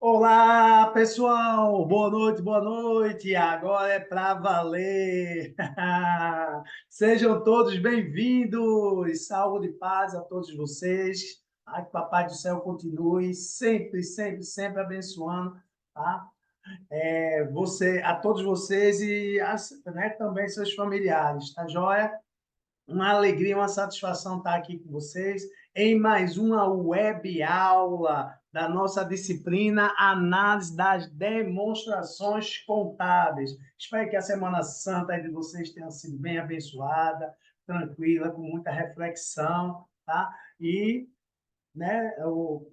Olá, pessoal! Boa noite, boa noite! Agora é para valer! Sejam todos bem-vindos! Saúde e paz a todos vocês. Que o Papai do Céu continue sempre, sempre, sempre abençoando, tá? A todos vocês e né, também seus familiares, tá joia? Uma alegria, uma satisfação estar aqui com vocês em mais uma web aula da nossa disciplina Análise das Demonstrações Contábeis. Espero que a Semana Santa de vocês tenha sido bem abençoada, tranquila, com muita reflexão, tá? E, né, o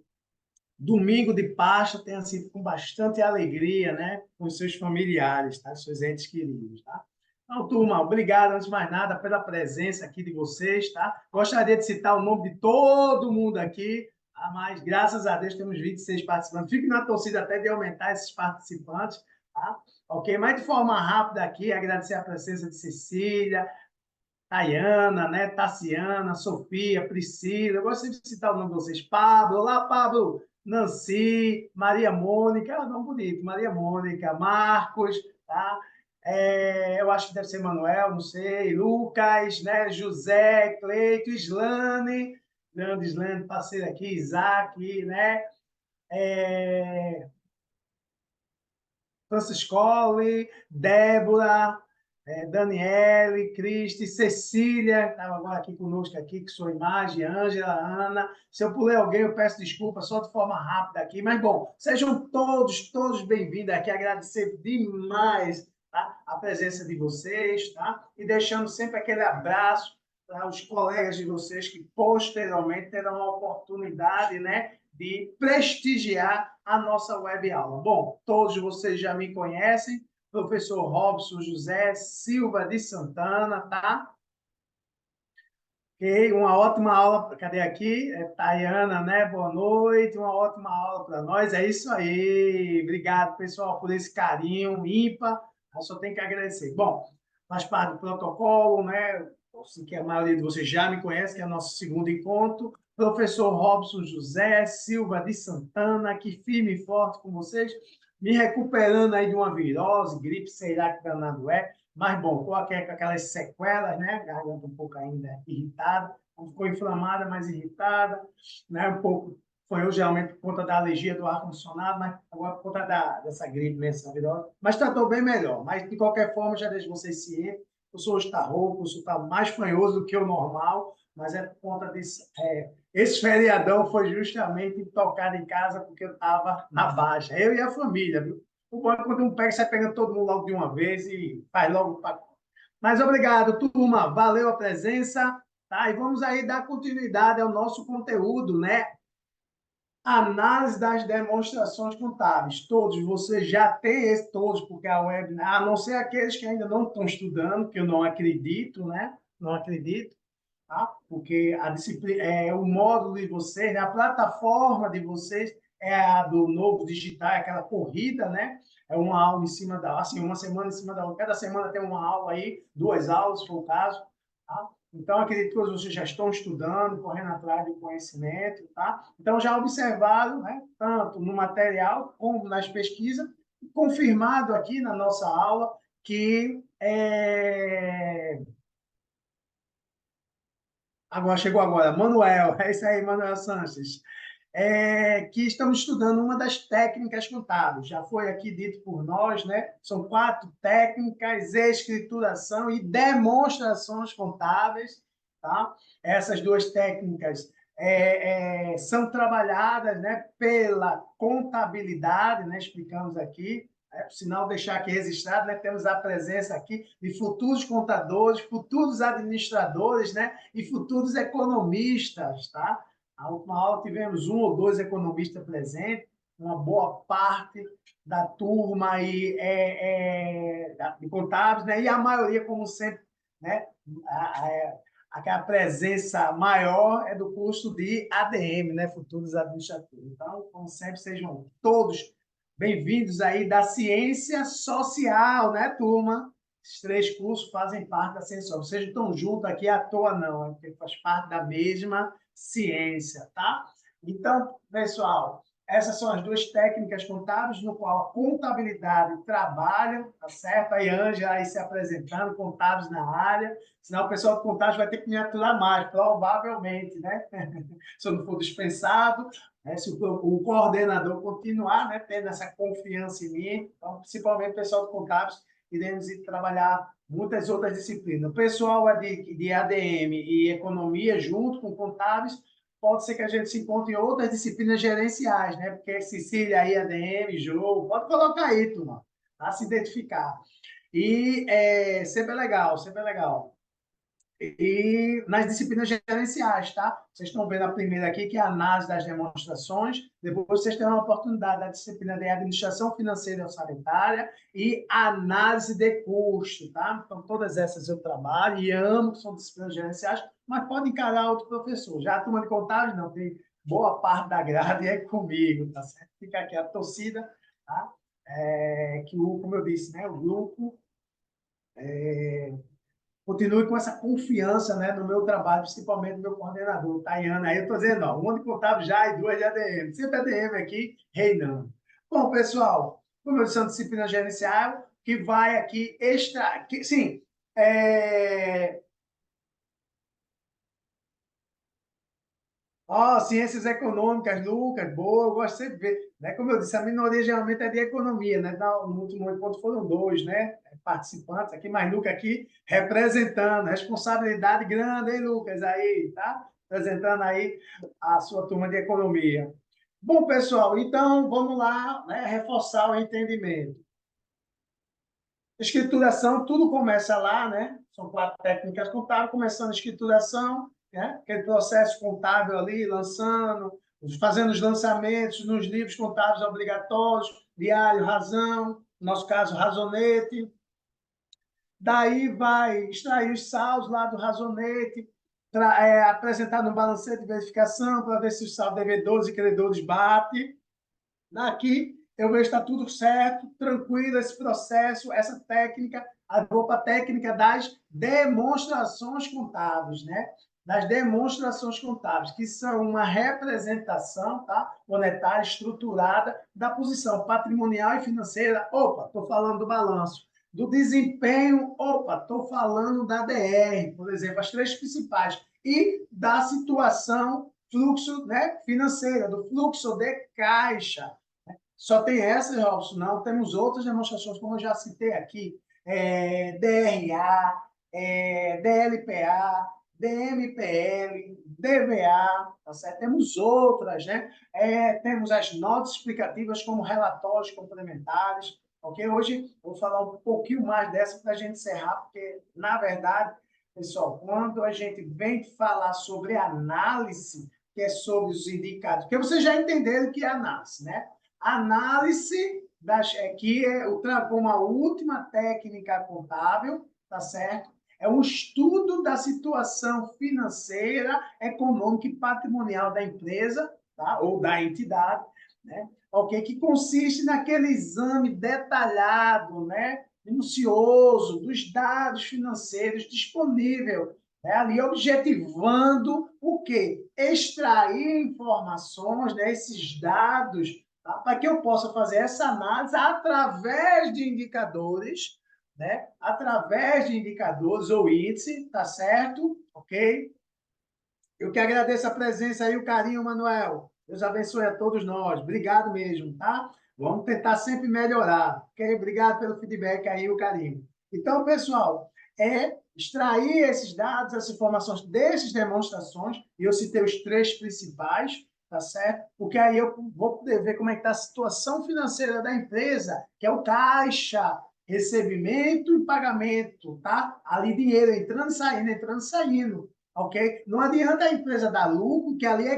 domingo de Páscoa tenha sido com bastante alegria, né, com os seus familiares, tá? Seus entes queridos, tá? Então, turma, obrigado, antes de mais nada, pela presença aqui de vocês, tá? Gostaria de citar o nome de todo mundo aqui, tá? Mas, graças a Deus, temos 26 participantes. Fico na torcida até de aumentar esses participantes, tá? Ok? Mas, de forma rápida aqui, agradecer a presença de Cecília, Tayana, né? Tassiana, Sofia, Priscila. Eu gostaria de citar o nome de vocês. Pablo, olá, Pablo. Nancy, Maria Mônica, nome bonito, Maria Mônica, Marcos, tá? Eu acho que deve ser Manuel, não sei, Lucas, né? José, Cleito, Islane, grande Islane, parceiro aqui, Isaac, né? Franciscole, Débora, Daniele, Cristi, Cecília, estava agora aqui conosco, aqui, que sua imagem, Ângela, Ana. Se eu pulei alguém, eu peço desculpa, só de forma rápida aqui. Mas, bom, sejam todos bem-vindos aqui. Agradecer demais, tá, a presença de vocês, tá? E deixando sempre aquele abraço para os colegas de vocês que posteriormente terão a oportunidade, né, de prestigiar a nossa web aula. Bom, todos vocês já me conhecem, professor Robson José Silva de Santana, tá? Ok, uma ótima aula, cadê aqui? Tayana, né? Boa noite, uma ótima aula para nós, é isso aí. Obrigado, pessoal, por esse carinho ímpar, eu só tenho que agradecer. Bom, faz parte do protocolo, né? Assim que a maioria de vocês já me conhece, que é o nosso segundo encontro. Professor Robson José Silva de Santana, aqui firme e forte com vocês, me recuperando aí de uma virose, gripe, sei lá que danado é. Mas, bom, estou aqui com aquelas sequelas, né? Garganta um pouco ainda irritada, não ficou inflamada, mas irritada, né? Um pouco, foi hoje realmente por conta da alergia do ar-condicionado, mas agora por conta dessa gripe mesmo, essa virose. Mas tratou bem melhor. Mas, de qualquer forma, já deixo vocês cientes. O senhor está rouco, o senhor está mais fanhoso do que o normal, mas é por conta desse. Esse feriadão foi justamente tocado em casa porque eu estava na baixa, eu e a família, viu? O bom é quando um pega, você pega todo mundo logo de uma vez e faz logo o pacote. Mas obrigado, turma. Valeu a presença. Tá? E vamos aí dar continuidade ao nosso conteúdo, né? Análise das demonstrações contábeis. Todos vocês já têm esse, todos, porque a web, a não ser aqueles que ainda não estão estudando, que eu não acredito, né? Não acredito, tá? Porque a disciplina, o módulo de vocês, né? A plataforma de vocês é a do Novo Digital, é aquela corrida, né? É uma aula em cima da, assim, uma semana em cima da outra. Cada semana tem uma aula aí, duas aulas, se for o caso, tá? Então, acredito que todos vocês já estão estudando, correndo atrás do conhecimento, tá? Então, já observaram, né? Tanto no material como nas pesquisas, confirmado aqui na nossa aula que agora chegou agora, Manuel, é isso aí, Manuel Sanches. Que estamos estudando uma das técnicas contábeis. Já foi aqui dito por nós, né? São 4 técnicas: escrituração e demonstrações contábeis. Tá? Essas 2 técnicas são trabalhadas, né, pela contabilidade, né? Explicamos aqui. Por sinal, deixar aqui registrado, né? Temos a presença aqui de futuros contadores, futuros administradores, né? E futuros economistas, tá? Na última aula tivemos 1 ou 2 economistas presentes, uma boa parte da turma aí de contábeis, né? E a maioria, como sempre, né? Aquela presença maior é do curso de ADM, né? Futuros administradores. Então, como sempre, sejam todos bem-vindos aí da ciência social, né, turma? Esses 3 cursos fazem parte da ciência social. Vocês não estão juntos aqui à toa, não, porque faz parte da mesma ciência, tá? Então, pessoal, essas são as duas técnicas contábeis no qual a contabilidade trabalha, tá certo? Aí Ângela aí se apresentando, contábeis na área, senão o pessoal de contábeis vai ter que me aturar mais, provavelmente, né? Se eu não for dispensado, né? Se o coordenador continuar, né, tendo essa confiança em mim, então, principalmente o pessoal de contábeis, iremos ir trabalhar muitas outras disciplinas. O pessoal é de ADM e economia, junto com contábeis, pode ser que a gente se encontre em outras disciplinas gerenciais, né? Porque Cecília aí, ADM, Jô, pode colocar aí, turma, para se identificar. E sempre é legal, sempre é legal. E nas disciplinas gerenciais, tá? Vocês estão vendo a primeira aqui, que é a análise das demonstrações. Depois vocês terão a oportunidade da disciplina de administração financeira e orçamentária e análise de custo, tá? Então, todas essas eu trabalho e amo, que são disciplinas gerenciais, mas pode encarar outro professor. Já a turma de contagem, não, tem boa parte da grade é comigo, tá certo? Fica aqui a torcida, tá? Que, como eu disse, né, o grupo continue com essa confiança, né, no meu trabalho, principalmente no meu coordenador, Tayana. Aí eu estou dizendo, ó, um de contábil já e duas de ADM. Sempre ADM aqui, reinando. Bom, pessoal, como eu disse, é uma disciplina gerencial que vai aqui extra... Que, sim, é, ciências econômicas, Lucas, boa, eu gosto sempre de ver. Né? Como eu disse, a minoria geralmente é de economia, né? No último encontro foram dois, né? Participantes aqui, mas Lucas aqui representando, responsabilidade grande, hein, Lucas, aí, tá? Representando aí a sua turma de economia. Bom, pessoal, então vamos lá, né? Reforçar o entendimento. Escrituração, tudo começa lá, né? São 4 técnicas contábeis, começando a escrituração, né? Aquele processo contábil ali, lançando, fazendo os lançamentos nos livros contábeis obrigatórios, diário, razão, no nosso caso, razonete. Daí vai extrair os saldos lá do razonete, apresentar no balancete de verificação para ver se os saldos devedores e credores bate. Daqui eu vejo que está tudo certo, tranquilo esse processo, essa técnica, a roupa técnica das demonstrações contábeis, né? Das demonstrações contábeis, que são uma representação, tá? Monetária estruturada da posição patrimonial e financeira. Opa, estou falando do balanço. Do desempenho, opa, estou falando da DR, por exemplo, as 3 principais. E da situação fluxo, né, financeira, do fluxo de caixa. Só tem essa, Robson? Não, temos outras demonstrações, como eu já citei aqui, DRA, DLPA, DMPL, DVA, tá certo? Temos outras, né? Temos as notas explicativas como relatórios complementares, ok? Hoje eu vou falar um pouquinho mais dessa para a gente encerrar, porque, na verdade, pessoal, quando a gente vem falar sobre análise, que é sobre os indicadores, porque vocês já entenderam que é análise, né? Análise que é como a última técnica contábil, tá certo? É um estudo da situação financeira, econômica e patrimonial da empresa, tá? Ou da entidade, né? Ok? Que consiste naquele exame detalhado, né? Minucioso dos dados financeiros disponíveis, né? Ali objetivando o quê? Extrair informações, né? Esses dados, tá? Para que eu possa fazer essa análise através de indicadores, né? Através de indicadores ou índice, tá certo? Ok? Eu que agradeço a presença aí, o carinho, Manuel. Deus abençoe a todos nós. Obrigado mesmo, tá? Vamos tentar sempre melhorar, ok? Obrigado pelo feedback aí, o carinho. Então, pessoal, extrair esses dados, essas informações dessas demonstrações, e eu citei os 3 principais, tá certo? Porque aí eu vou poder ver como é que está a situação financeira da empresa, que é o caixa, recebimento e pagamento, tá? Ali dinheiro entrando e saindo, entrando e saindo, ok? Não adianta a empresa dar lucro, que ali é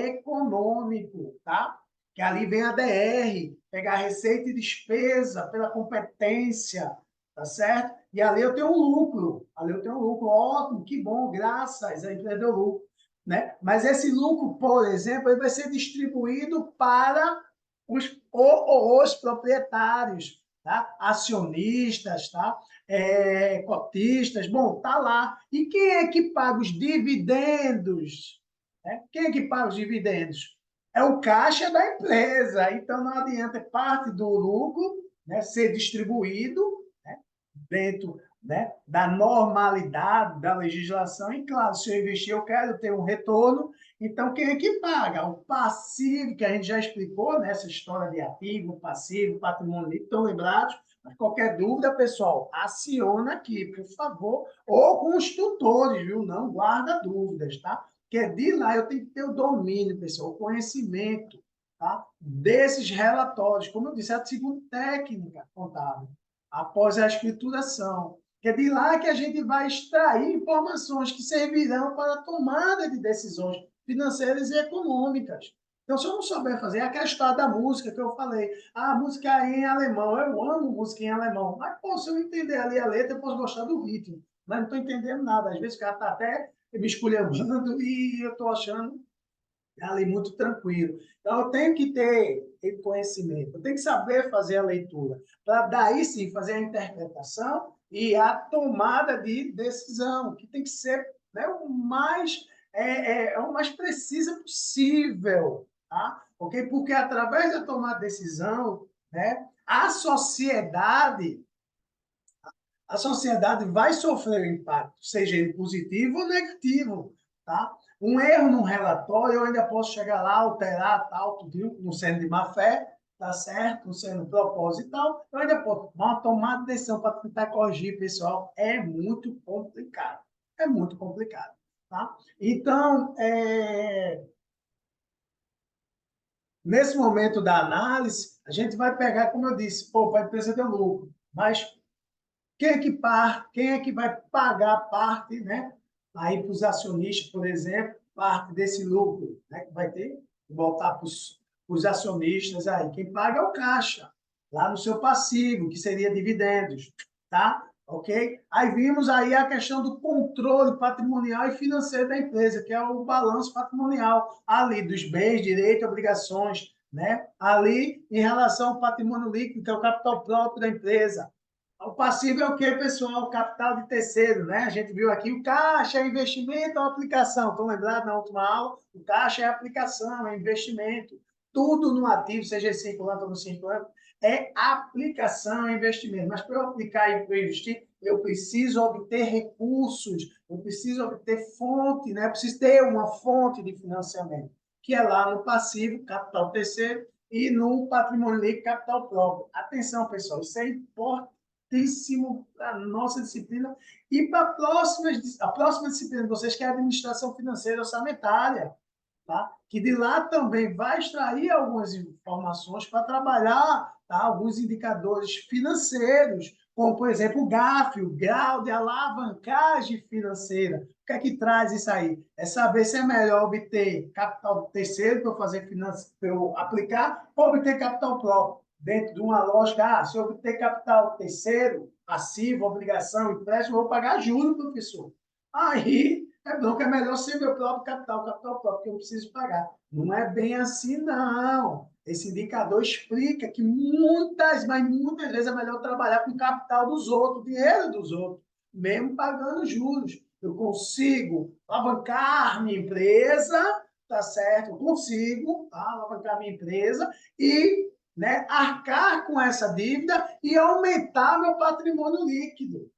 econômico, tá? Que ali vem a DR, pegar receita e despesa pela competência, tá certo? E ali eu tenho um lucro, ótimo, que bom, graças, a empresa deu lucro, né? Mas esse lucro, por exemplo, ele vai ser distribuído para os proprietários, tá? Acionistas, tá? Cotistas, bom, tá lá. E quem é que paga os dividendos? Né? Quem é que paga os dividendos? é o caixa da empresa. Então, não adianta parte do lucro, né, ser distribuído, né, dentro, né, da normalidade da legislação. E, claro, se eu investir, eu quero ter um retorno. Então, quem é que paga? O passivo, que a gente já explicou nessa história de ativo, passivo, patrimônio líquido, estão lembrados? Mas qualquer dúvida, pessoal, aciona aqui, por favor, ou com os tutores, viu? Não guarda dúvidas, tá? Porque de lá eu tenho que ter o domínio, pessoal, o conhecimento, tá? Desses relatórios. Como eu disse, é a segunda técnica contábil, após a escrituração. Que é de lá que a gente vai extrair informações que servirão para a tomada de decisões financeiras e econômicas. Então, se eu não souber fazer, é aquela história da música que eu falei. Ah, música é em alemão. Eu amo música em alemão. Mas, pô, se eu entender ali a letra, eu posso gostar do ritmo. Mas não estou entendendo nada. Às vezes o cara está até me esculhambando e eu estou achando ali muito tranquilo. Então, eu tenho que ter conhecimento, eu tenho que saber fazer a leitura, para daí sim fazer a interpretação e a tomada de decisão, que tem que ser, né, o mais precisa possível. Tá? Okay? Porque através da tomada de decisão, né, a sociedade vai sofrer o impacto, seja ele positivo ou negativo, tá? Um erro no relatório, eu ainda posso chegar lá, alterar, tal, tudo, não sendo de má fé, tá certo? Não sendo proposital, eu ainda posso. Uma tomada de decisão para tentar corrigir, pessoal, é muito complicado. É muito complicado, tá? Então, nesse momento da análise, a gente vai pegar, como eu disse, pô, a empresa deu lucro, mas quem é que vai pagar parte, né? Aí para os acionistas, por exemplo, parte desse lucro, né? Que vai ter que voltar para os acionistas aí. Quem paga é o caixa, lá no seu passivo, que seria dividendos, tá? Ok? Aí vimos aí a questão do controle patrimonial e financeiro da empresa, que é o balanço patrimonial, ali dos bens, direitos, obrigações, né? Ali em relação ao patrimônio líquido, que é o capital próprio da empresa. O passivo é o quê, pessoal? O capital de terceiro, né? A gente viu aqui o caixa é investimento ou aplicação. Estão lembrados na última aula? O caixa é aplicação, é investimento. Tudo no ativo, seja circulante ou não circulante, é aplicação, é investimento. Mas para eu aplicar e para eu investir, eu preciso obter recursos, eu preciso obter fonte, né? Eu preciso ter uma fonte de financiamento, que é lá no passivo, capital terceiro, e no patrimônio líquido, capital próprio. Atenção, pessoal, isso é importante para a nossa disciplina e para a próxima disciplina de vocês, que é a administração financeira orçamentária, tá? Que de lá também vai extrair algumas informações para trabalhar, tá? Alguns indicadores financeiros, como, por exemplo, o GAF, o grau de alavancagem financeira. O que é que traz isso aí? É saber se é melhor obter capital terceiro para eu fazer para eu aplicar ou obter capital próprio dentro de uma lógica. Se eu obter capital terceiro, passivo, obrigação, empréstimo, eu vou pagar juros, professor. Aí não, que é melhor ser meu próprio capital próprio, que eu preciso pagar. Não é bem assim, não. Esse indicador explica que mas muitas vezes é melhor trabalhar com o capital dos outros, dinheiro dos outros, mesmo pagando juros. Eu consigo alavancar minha empresa, tá certo? Eu consigo, tá? Alavancar minha empresa e, né, arcar com essa dívida e aumentar meu patrimônio líquido.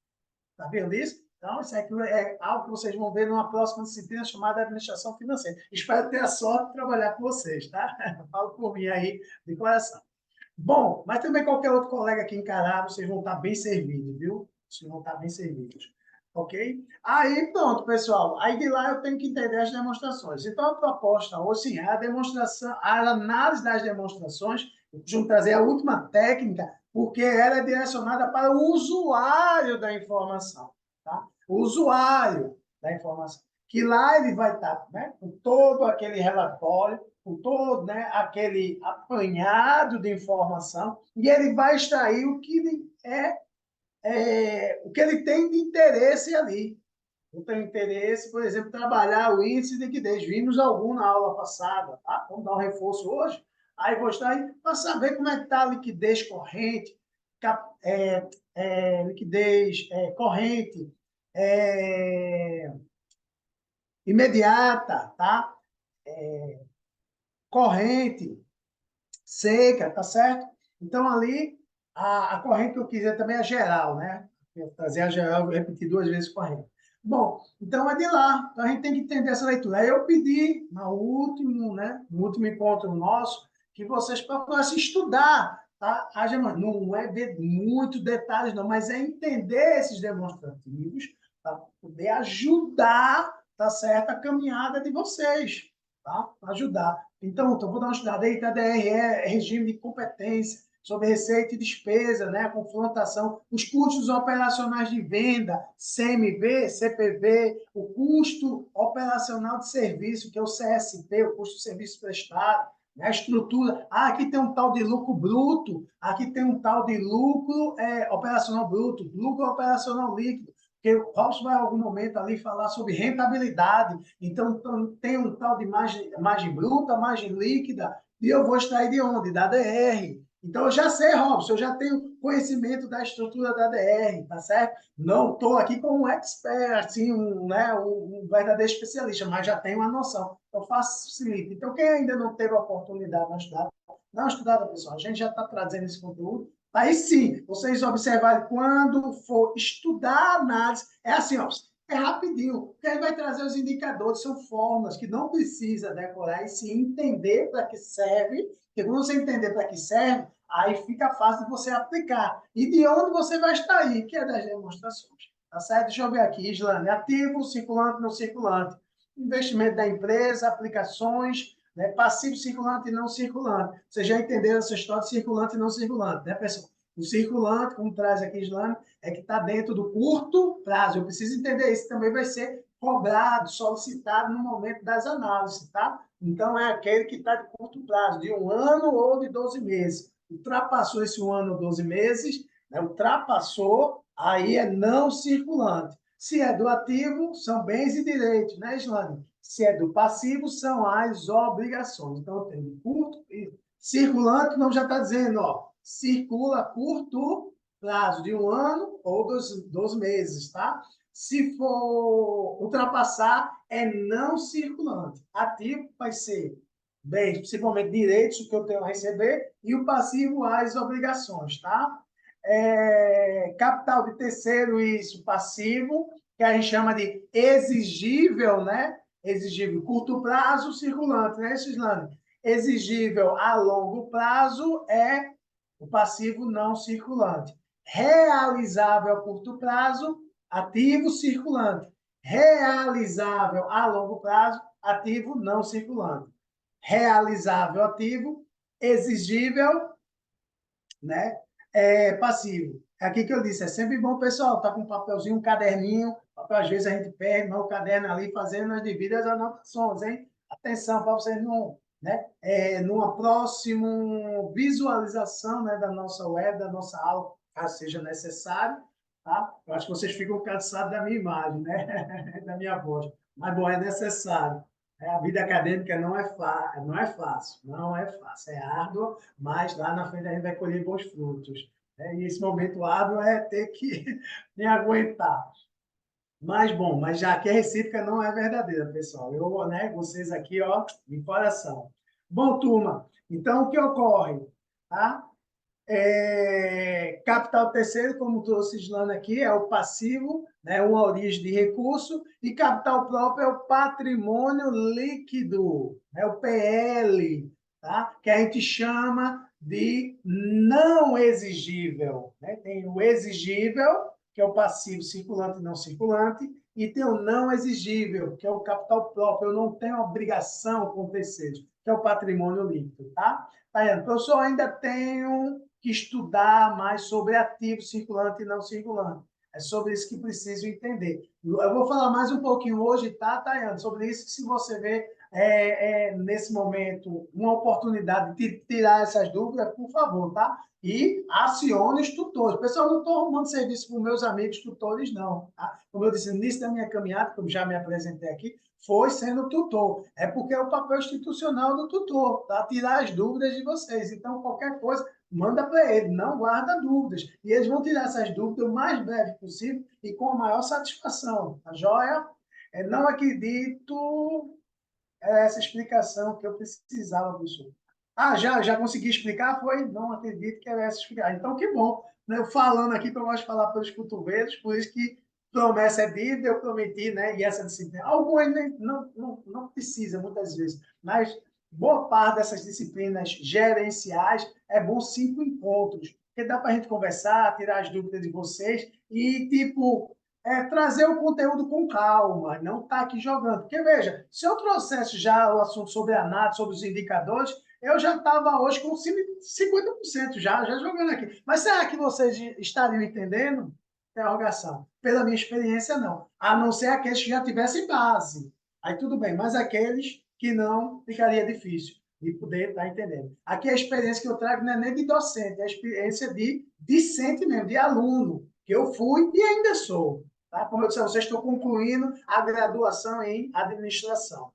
Tá vendo isso? Então, isso aqui é algo que vocês vão ver numa próxima disciplina chamada Administração Financeira. Espero ter a sorte de trabalhar com vocês, tá? Falo por mim aí, de coração. Bom, mas também qualquer outro colega que encarar, vocês vão estar bem servidos, viu? Vocês vão estar bem servidos. Ok? Aí, pronto, pessoal. Aí de lá eu tenho que entender as demonstrações. Então, a proposta hoje, sim, é a demonstração, a análise das demonstrações. Eu costumo trazer a última técnica, porque ela é direcionada para o usuário da informação. Tá? O usuário da informação. Que lá ele vai estar, né, com todo aquele relatório, com todo, né, aquele apanhado de informação, e ele vai extrair o que ele tem de interesse ali. Eu tenho interesse, por exemplo, trabalhar o índice de liquidez. Vimos algum na aula passada, tá? Vamos dar um reforço hoje. Aí vou estar aí para saber como é que está a liquidez corrente, liquidez corrente, é, imediata, tá? corrente, seca, tá certo? Então, ali, a corrente que eu quiser também é geral, né? Eu trazer a geral, eu repeti 2 vezes corrente. Bom, então é de lá. Então a gente tem que entender essa leitura. Aí eu pedi, no último encontro nosso, que vocês procurassem estudar, tá? Não é ver muitos detalhes, não, mas é entender esses demonstrativos para poder ajudar, tá certo, a caminhada de vocês, tá? Ajudar. Então, vou dar uma estudada aí, TDR é regime de competência sobre receita e despesa, né? A confrontação, os custos operacionais de venda, CMV, CPV, o custo operacional de serviço, que é o CSP, o custo de serviço prestado, né? A estrutura. Aqui tem um tal de lucro bruto, aqui tem um tal de lucro operacional bruto, lucro operacional líquido. Porque o Robson vai, em algum momento, ali falar sobre rentabilidade. Então, tem um tal de margem bruta, margem líquida, e eu vou extrair de onde? Da DR. Então, eu já sei, Robson, eu já tenho conhecimento da estrutura da DR, tá certo? Não estou aqui como um expert, assim, um verdadeiro especialista, mas já tenho uma noção. Então, facilita. Então, quem ainda não teve a oportunidade de estudar, não estudada, pessoal, a gente já está trazendo esse conteúdo. Aí sim, vocês observarem quando for estudar a análise, é assim, ó, é rapidinho, porque aí vai trazer os indicadores, são fórmulas que não precisa decorar e se entender para que serve, porque quando você entender para que serve, aí fica fácil de você aplicar. E de onde você vai extrair, que é das demonstrações. Tá certo? Deixa eu ver aqui, Islane. Ativo, circulante, não circulante. Investimento da empresa, aplicações, né? Passivo, circulante e não circulante. Vocês já entenderam essa história de circulante e não circulante, né, pessoal? O circulante, como traz aqui, Islane, é que está dentro do curto prazo. Eu preciso entender isso. Também vai ser cobrado, solicitado no momento das análises, tá? Então, é aquele que está de curto prazo, de 1 ano ou de 12 meses. Ultrapassou esse 1 ano ou 12 meses, né? Ultrapassou, aí é não circulante. Se é do ativo, são bens e direitos, né, Islane? Se é do passivo, são as obrigações. Então, eu tenho curto e circulante, não já está dizendo, ó, circula curto prazo de 1 ano ou 12 meses, tá? Se for ultrapassar, é não circulante. Ativo vai ser bens, principalmente direitos que eu tenho a receber, e o passivo, as obrigações, tá? Capital de terceiro, isso, passivo, que a gente chama de exigível, né? Exigível curto prazo, circulante, né, Gislane? Exigível a longo prazo é o passivo não circulante. Realizável a curto prazo, ativo circulante. Realizável a longo prazo, ativo não circulante. Realizável ativo, exigível, né? Passivo. É aqui que eu disse, é sempre bom, pessoal, tá com um papelzinho, um caderninho, papel, às vezes a gente perde, mas o caderno ali fazendo as devidas anotações, hein? Atenção para vocês não, né? Numa próxima visualização, né, da nossa web, da nossa aula, caso seja necessário, tá? Eu acho que vocês ficam cansados da minha imagem, né? Da minha voz. Mas, bom, é necessário. A vida acadêmica não é fácil, não é fácil, é árdua, mas lá na frente a gente vai colher bons frutos. E esse momento árduo é ter que me aguentar. Mas, bom, mas já que a recíproca não é verdadeira, pessoal. Eu, né, vocês aqui, ó, de coração. Bom, turma, então o que ocorre? Tá? Capital terceiro, como trouxe Islana aqui, é o passivo, né, uma origem de recurso, e capital próprio é o patrimônio líquido, é o PL, tá? Que a gente chama de não exigível. Né? Tem o exigível, que é o passivo circulante e não circulante, e tem o não exigível, que é o capital próprio. Eu não tenho obrigação com terceiros, que é o patrimônio líquido, tá? Tayane, professor, ainda tenho que estudar mais sobre ativo circulante e não circulante. É sobre isso que preciso entender. Eu vou falar mais um pouquinho hoje, tá, Tayane? Sobre isso, se você vê nesse momento uma oportunidade de tirar essas dúvidas, por favor, tá? E acione os tutores. Pessoal, não estou arrumando serviço para os meus amigos tutores, não. Tá? Como eu disse, no início da minha caminhada, como já me apresentei aqui, foi sendo tutor. É porque é o papel institucional do tutor, tá? Tirar as dúvidas de vocês. Então, qualquer coisa, manda para ele, não guarda dúvidas. E eles vão tirar essas dúvidas o mais breve possível e com a maior satisfação. Tá joia? Não acredito É essa explicação que eu precisava, professor. Ah, já consegui explicar? Foi? Não acredito que era essa explicação. Então, que bom. Né? Eu falando aqui, que eu gosto de falar pelos cotovelos, por isso que promessa é dívida, eu prometi, né? E essa disciplina. Algumas não precisa, muitas vezes, mas boa parte dessas disciplinas gerenciais é bom 5 encontros, porque dá para a gente conversar, tirar as dúvidas de vocês e, tipo, trazer o conteúdo com calma, não estar aqui jogando. Porque, veja, se eu trouxesse já o assunto sobre a análise, sobre os indicadores, eu já estava hoje com 50% já jogando aqui. Mas será que vocês estariam entendendo? Interrogação. Pela minha experiência, não. A não ser aqueles que já tivessem base. Aí tudo bem, mas aqueles que não, ficaria difícil de poder estar entendendo. Aqui a experiência que eu trago não é nem de docente, é a experiência de discente mesmo, de aluno, que eu fui e ainda sou. Tá? Como eu disse, vocês estão concluindo a graduação em administração.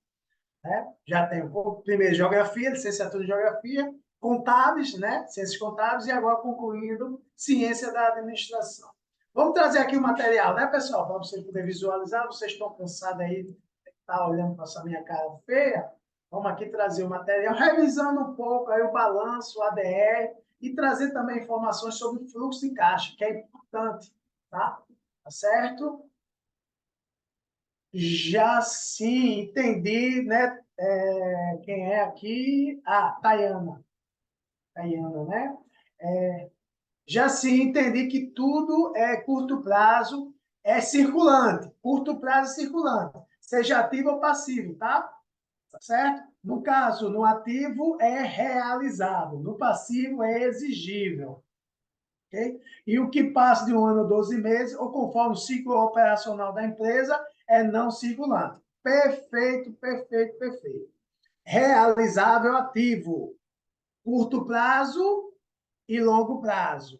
Né? Já tenho primeiro geografia, licenciatura em geografia, contábeis, né? Ciências contábeis, e agora concluindo ciência da administração. Vamos trazer aqui o material, né, pessoal? Para vocês poderem visualizar. Vocês estão cansados aí de estar olhando para essa minha cara feia? Vamos aqui trazer o material, revisando um pouco aí o balanço, o ADR, e trazer também informações sobre fluxo de caixa, que é importante, tá? Tá certo? Já sim, entendi, né? Quem é aqui? Ah, Tayana. Tayana, né? Já sim, entendi que tudo é curto prazo, é circulante. Curto prazo é circulante, seja ativo ou passivo, tá? Tá certo? No caso, no ativo é realizável, no passivo é exigível. Okay? E o que passa de 1 ano a 12 meses, ou conforme o ciclo operacional da empresa, é não circulante. Perfeito, perfeito, perfeito. Realizável ativo, curto prazo e longo prazo.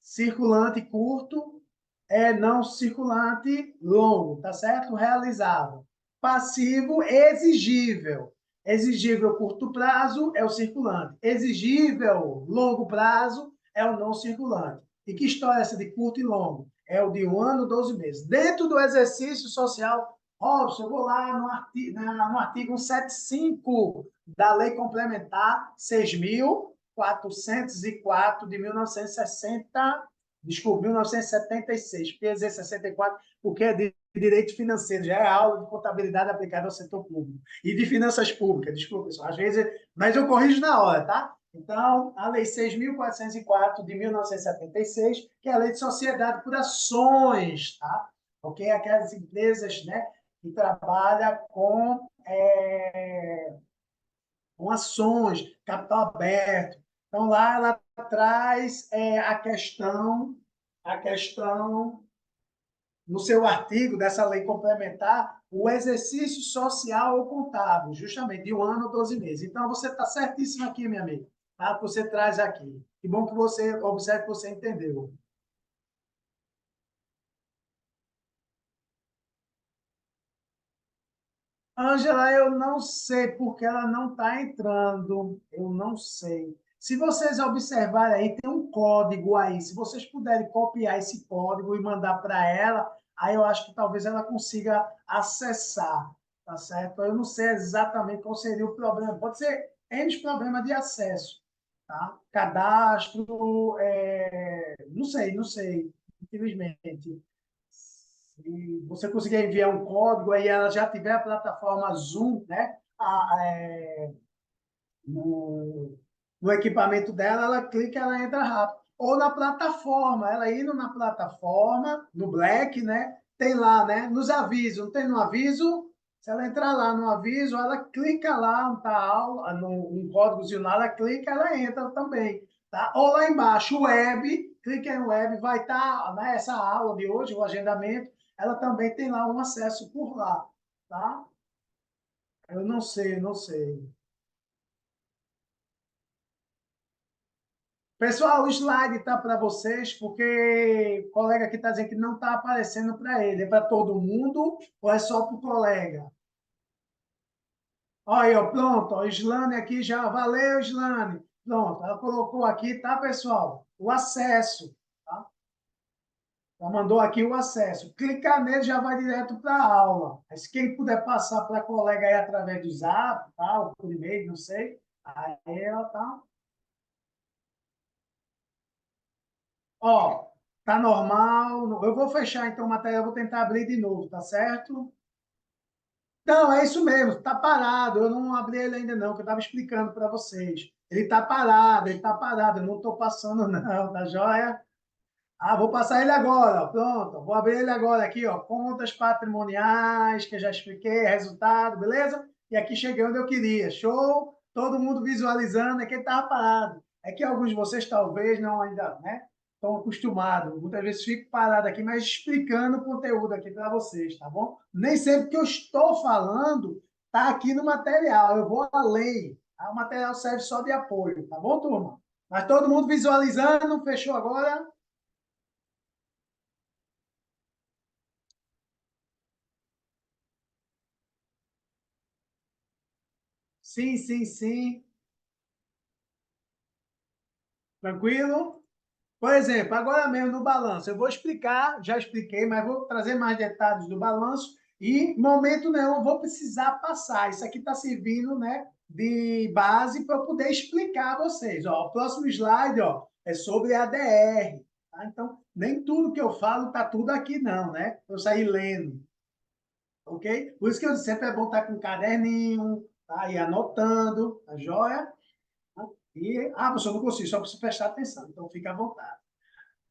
Circulante curto é não circulante longo, tá certo? Realizável. Passivo exigível. Exigível curto prazo é o circulante. Exigível longo prazo é o não circulante. E que história é essa de curto e longo? É o de 1 ano, 12 meses. Dentro do exercício social, Robson, eu vou lá no artigo 175 da Lei Complementar 6.404 de 1960, desculpa, 1976, PZ 64, porque é de direito financeiro, já é aula de contabilidade aplicada ao setor público. E de finanças públicas, desculpa, pessoal, às vezes, mas eu corrijo na hora, tá? Então, a Lei 6.404 de 1976, que é a Lei de Sociedade por Ações, tá? Ok? Aquelas empresas, né, que trabalham com ações, capital aberto. Então, lá ela traz a questão, no seu artigo dessa lei complementar, o exercício social ou contábil, justamente de 1 ano ou 12 meses. Então, você está certíssimo aqui, minha amiga, tá? Você traz aqui. Que bom que você observe que você entendeu. Ângela, eu não sei porque ela não está entrando. Eu não sei. Se vocês observarem aí, tem um código aí. Se vocês puderem copiar esse código e mandar para ela, aí eu acho que talvez ela consiga acessar, tá certo? Eu não sei exatamente qual seria o problema. Pode ser N problema de acesso, tá? Cadastro, não sei, não sei, infelizmente. Se você conseguir enviar um código, aí ela já tiver a plataforma Zoom, né? No, no equipamento dela, ela clica, ela entra rápido. Ou na plataforma, ela indo na plataforma, no Black, né? Tem lá, né? Nos avisos, não tem no aviso? Se ela entrar lá no aviso, ela clica lá, no tal, no códigozinho lá, ela clica, ela entra também. Tá? Ou lá embaixo, web, clica em web, vai estar, né, essa aula de hoje, o agendamento, ela também tem lá um acesso por lá. Tá? Eu não sei, não sei. Pessoal, o slide está para vocês, porque o colega aqui está dizendo que não está aparecendo para ele. É para todo mundo ou é só para o colega? Olha aí, ó, pronto, ó, Islane aqui já. Valeu, Islane. Pronto, ela colocou aqui, tá, pessoal? O acesso. Tá? Já mandou aqui o acesso. Clicar nele já vai direto para a aula. Mas quem puder passar para a colega aí através do Zap, tal, por e-mail, não sei, aí ela tá. Ó, tá normal. Eu vou fechar então o material, vou tentar abrir de novo, tá certo? Não, é isso mesmo, tá parado. Eu não abri ele ainda não, que eu estava explicando para vocês. Ele tá parado, eu não estou passando não, tá joia? Ah, vou passar ele agora, ó. Pronto. Vou abrir ele agora aqui, ó. Contas patrimoniais, que eu já expliquei, resultado, beleza? E aqui cheguei onde eu queria. Show? Todo mundo visualizando, é que ele estava parado. É que alguns de vocês talvez não ainda, né? Estão acostumados. Muitas vezes fico parado aqui, mas explicando o conteúdo aqui para vocês, tá bom? Nem sempre que eu estou falando está aqui no material. Eu vou além. Tá? O material serve só de apoio, tá bom, turma? Mas todo mundo visualizando, fechou agora? Sim, sim, sim. Tranquilo? Por exemplo, agora mesmo no balanço, eu vou explicar, já expliquei, mas vou trazer mais detalhes do balanço e, momento nenhum, eu vou precisar passar. Isso aqui está servindo, né, de base para eu poder explicar a vocês. Ó, o próximo slide, ó, é sobre ADR. Tá? Então, nem tudo que eu falo está tudo aqui, não, né? Eu saí lendo, ok? Por isso que eu sempre é bom estar com um caderninho, tá? E anotando, tá joia? Professor, não consigo, só para você prestar atenção, então fica à vontade,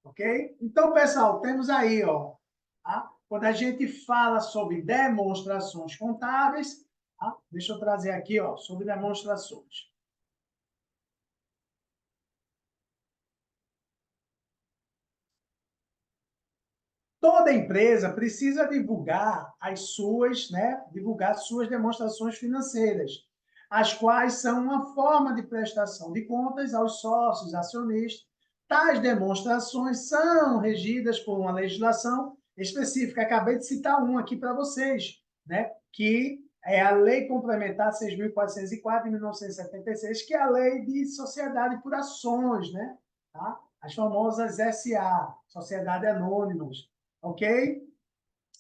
ok? Então, pessoal, temos aí, ó, tá? Quando a gente fala sobre demonstrações contábeis, tá? Deixa eu trazer aqui, ó, sobre demonstrações. Toda empresa precisa divulgar divulgar suas demonstrações financeiras, as quais são uma forma de prestação de contas aos sócios, acionistas. Tais demonstrações são regidas por uma legislação específica. Acabei de citar uma aqui para vocês, né? Que é a Lei Complementar 6.404 de 1976, que é a Lei de Sociedade por Ações, né? Tá? As famosas SA, Sociedade Anônimas. Ok?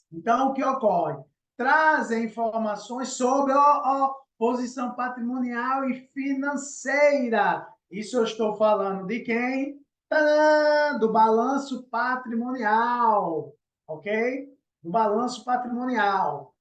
Então, o que ocorre? Trazem informações sobre a posição patrimonial e financeira. Isso eu estou falando de quem? Tadã! Do balanço patrimonial. Ok? Do balanço patrimonial.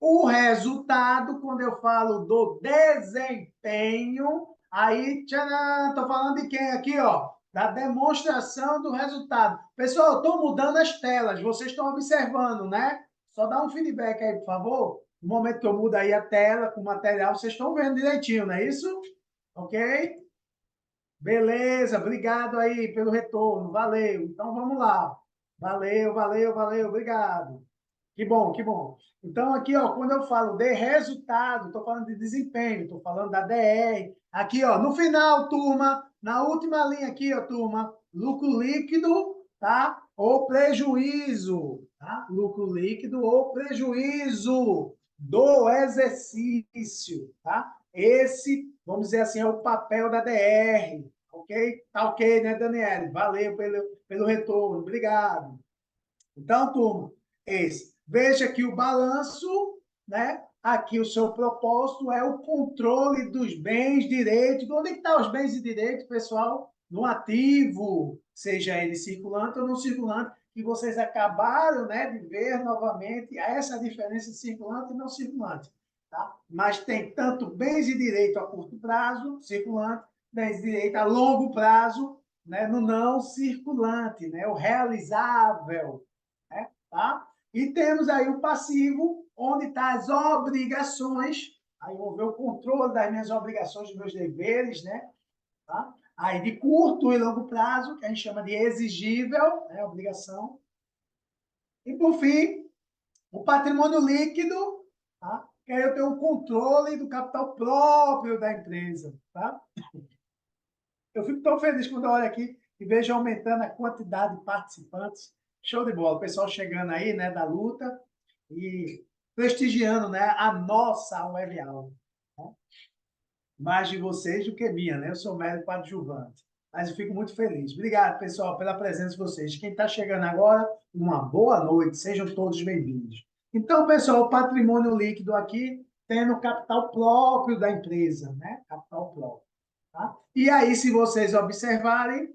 O resultado, quando eu falo do desempenho, aí, tcharam, estou falando de quem aqui, ó? Da demonstração do resultado. Pessoal, eu estou mudando as telas, vocês estão observando, né? Só dá um feedback aí, por favor. No momento que eu mudo aí a tela com o material, vocês estão vendo direitinho, não é isso? Ok? Beleza, obrigado aí pelo retorno, valeu. Então vamos lá. Valeu, valeu, valeu, obrigado. Que bom, que bom. Então, aqui, ó, quando eu falo de resultado, estou falando de desempenho, estou falando da DR. Aqui, ó, no final, turma, na última linha aqui, ó, turma, lucro líquido, tá? Ou prejuízo, tá? Lucro líquido ou prejuízo do exercício, tá? Esse, vamos dizer assim, é o papel da DR, ok? Tá ok, né, Daniele? Valeu pelo retorno, obrigado. Então, turma, esse. Veja que o balanço, né? Aqui o seu propósito é o controle dos bens, direitos. Onde é que estão os bens e direitos, pessoal? No ativo, seja ele circulante ou não circulante, que vocês acabaram, né, de ver novamente essa diferença de circulante e não circulante. Tá? Mas tem tanto bens e direito a curto prazo, circulante, bens e direito a longo prazo, né, no não circulante, né, o realizável, né? Tá? E temos aí o passivo, onde estão as obrigações, aí eu vou ver o controle das minhas obrigações, dos meus deveres, né? Tá? Aí de curto e longo prazo, que a gente chama de exigível, né? Obrigação. E por fim, o patrimônio líquido, tá? Que aí eu tenho o controle do capital próprio da empresa, tá? Eu fico tão feliz quando eu olho aqui e vejo aumentando a quantidade de participantes. Show de bola. O pessoal chegando aí, né, da luta e prestigiando, né, a nossa web aula. Né? Mais de vocês do que minha, né? Eu sou médico adjuvante. mas eu fico muito feliz. Obrigado, pessoal, pela presença de vocês. Quem está chegando agora, uma boa noite, sejam todos bem-vindos. Então, pessoal, o patrimônio líquido aqui tendo o capital próprio da empresa, né? Capital próprio. Tá? E aí, se vocês observarem,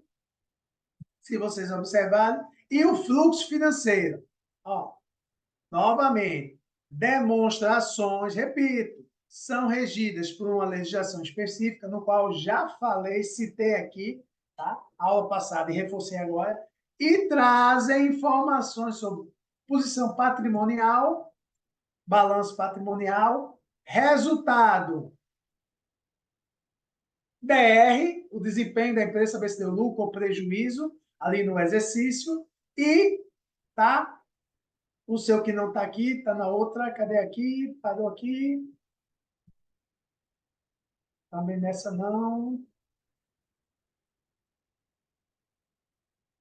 e o fluxo financeiro. Ó, novamente, demonstrações, repito, são regidas por uma legislação específica, no qual já falei, citei aqui, tá? Aula passada e reforcei agora, e trazem informações sobre posição patrimonial, balanço patrimonial, resultado DR, o desempenho da empresa, saber se deu lucro ou prejuízo ali no exercício, e tá? O seu que não está aqui, está na outra, cadê aqui? Parou aqui. Também nessa não.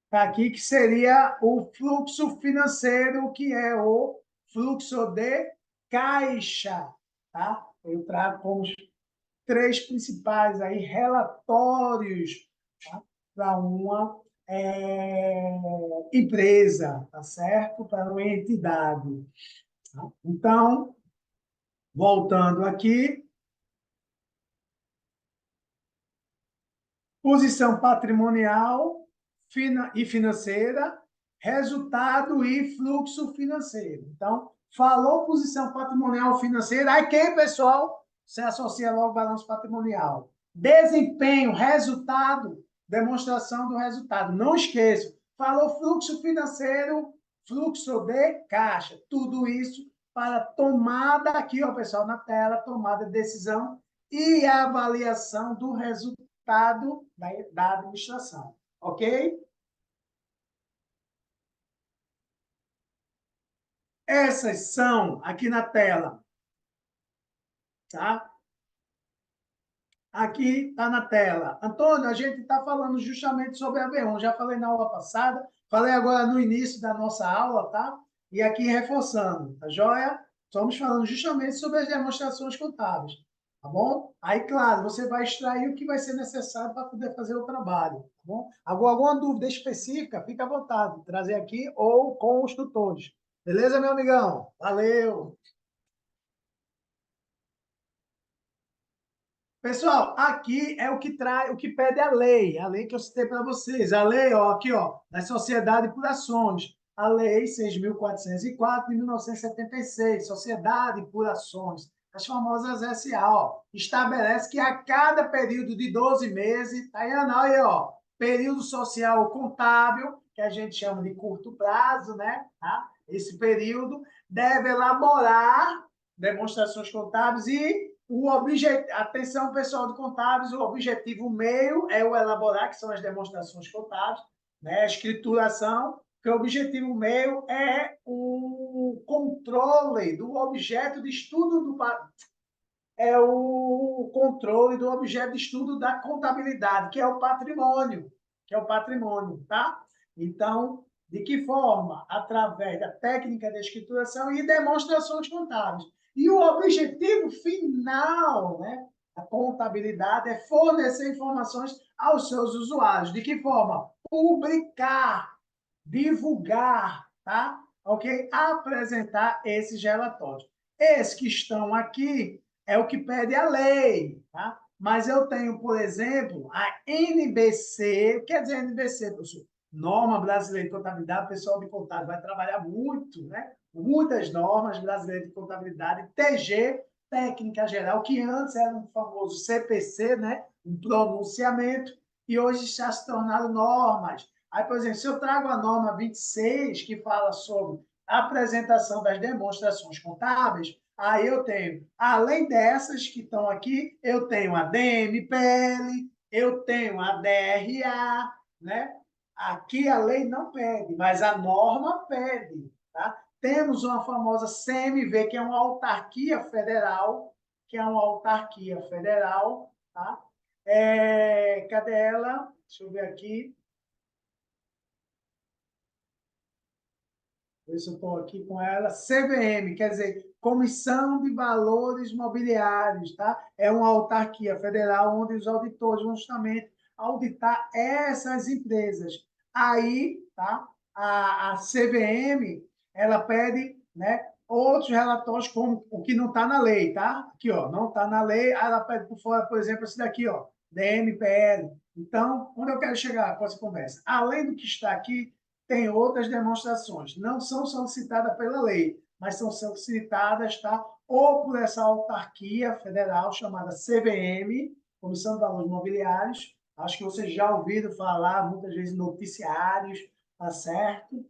Está aqui, que seria o fluxo financeiro, que é o fluxo de caixa. Tá? Eu trago como os três principais aí relatórios, tá? Para uma empresa, tá certo? Para uma entidade. Tá? Então, voltando aqui, posição patrimonial e financeira, resultado e fluxo financeiro. Então, falou posição patrimonial financeira, aí quem, pessoal? Você associa logo o balanço patrimonial. Desempenho, resultado, demonstração do resultado. Não esqueça, falou fluxo financeiro, fluxo de caixa. Tudo isso para tomada, aqui, ó, pessoal, na tela, tomada de decisão e avaliação do resultado da administração. Ok? Essas são, aqui na tela, tá? Aqui está na tela. Antônio, a gente está falando justamente sobre a V1. Já falei na aula passada, falei agora no início da nossa aula, tá? E aqui reforçando, tá joia? Estamos falando justamente sobre as demonstrações contábeis, tá bom? Aí, claro, você vai extrair o que vai ser necessário para poder fazer o trabalho, tá bom? Agora, alguma dúvida específica, fica à vontade, trazer aqui ou com os tutores. Beleza, meu amigão? Valeu! Pessoal, aqui é o que traz, o que pede a lei que eu citei para vocês, a lei, ó, aqui, ó, da Sociedade por Ações, a lei 6.404 de 1976, Sociedade por Ações, as famosas SA, ó, estabelece que a cada período de 12 meses, tá aí, ó, período social contábil, que a gente chama de curto prazo, né? Tá? Esse período deve elaborar demonstrações contábeis e o objetivo, atenção, pessoal de contábeis, o objetivo meio é o elaborar, que são as demonstrações contábeis, né? A escrituração, que o objetivo meio é o controle do objeto de estudo o controle do objeto de estudo da contabilidade, que é o patrimônio, tá? Então, de que forma? Através da técnica de escrituração e demonstrações contábeis. E o objetivo final, né, da contabilidade é fornecer informações aos seus usuários. De que forma? Publicar, divulgar, tá? Ok? Apresentar esses relatórios. Esses que estão aqui é o que pede a lei, tá? Mas eu tenho, por exemplo, a NBC, o que quer dizer NBC, professor? Norma Brasileira de Contabilidade, o pessoal de contabilidade vai trabalhar muito, né? Muitas normas brasileiras de contabilidade, TG, Técnica Geral, que antes era um famoso CPC, né? Um pronunciamento, e hoje já se tornaram normas. Aí, por exemplo, se eu trago a norma 26, que fala sobre a apresentação das demonstrações contábeis, aí eu tenho, além dessas que estão aqui, eu tenho a DMPL, eu tenho a DRA, né? Aqui a lei não pede, mas a norma pede, tá? Temos uma famosa CMV, que é uma autarquia federal, tá? Cadê ela? Deixa eu ver aqui. Ver se eu estou aqui com ela. CVM, quer dizer, Comissão de Valores Mobiliários, tá? É uma autarquia federal onde os auditores vão justamente auditar essas empresas. Aí, tá? A CVM, ela pede, né, outros relatórios como o que não está na lei, tá? Aqui, ó, não está na lei, aí ela pede por fora, por exemplo, esse daqui, ó, DMPL. Então, onde eu quero chegar com essa conversa? Além do que está aqui, tem outras demonstrações. Não são solicitadas pela lei, mas são solicitadas, tá? Ou por essa autarquia federal chamada CVM, Comissão de Valores Mobiliários. Acho que vocês já ouviram falar muitas vezes em noticiários, tá certo?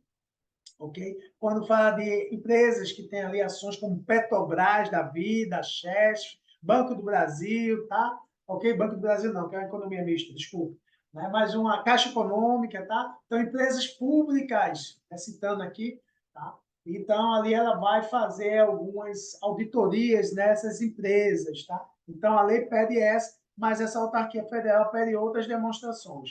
Ok? Quando fala de empresas que têm ali ações como Petrobras da vida, Chess, Banco do Brasil, tá? Ok? Banco do Brasil não, que é uma economia mista, desculpa. Né? Mas uma Caixa Econômica, tá? Então, empresas públicas, citando aqui, tá? Então, ali ela vai fazer algumas auditorias nessas empresas, tá? Então, a lei pede essa, mas essa autarquia federal pede outras demonstrações.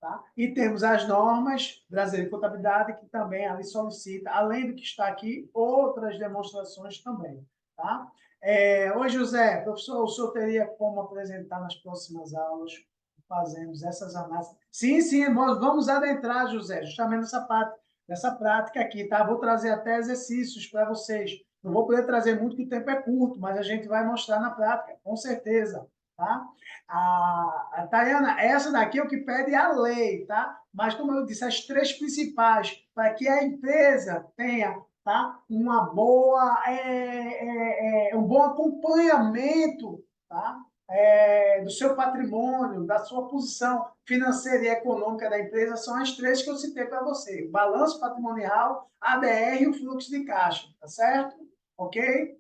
Tá? E temos as normas brasileiras de contabilidade, que também ali solicita, além do que está aqui, outras demonstrações também. Tá? Oi, José, professor, o senhor teria como apresentar nas próximas aulas, fazemos essas análises? Sim, sim, nós vamos adentrar, José, justamente nessa prática aqui, tá? Vou trazer até exercícios para vocês. Não vou poder trazer muito, porque o tempo é curto, mas a gente vai mostrar na prática, com certeza. Tá? Tayana, essa daqui é o que pede a lei, tá? Mas, como eu disse, as três principais, para que a empresa tenha, tá, um bom acompanhamento, tá? Do seu patrimônio, da sua posição financeira e econômica da empresa, são as três que eu citei para você: o balanço patrimonial, ADR e o fluxo de caixa, tá certo? Ok?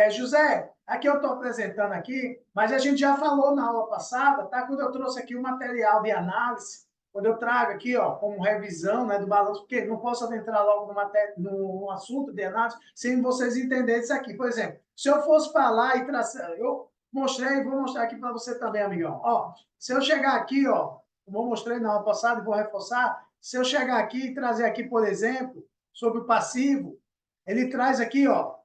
José, aqui eu estou apresentando aqui, mas a gente já falou na aula passada, tá? Quando eu trouxe aqui o material de análise, quando eu trago aqui, ó, como revisão, né, do balanço, porque não posso adentrar logo no assunto de análise sem vocês entenderem isso aqui. Por exemplo, se eu fosse para lá e traçar, eu mostrei e vou mostrar aqui para você também, amigão. Ó, se eu chegar aqui, ó, como eu mostrei na aula passada e vou reforçar, se eu chegar aqui e trazer aqui, por exemplo, sobre o passivo, ele traz aqui, ó,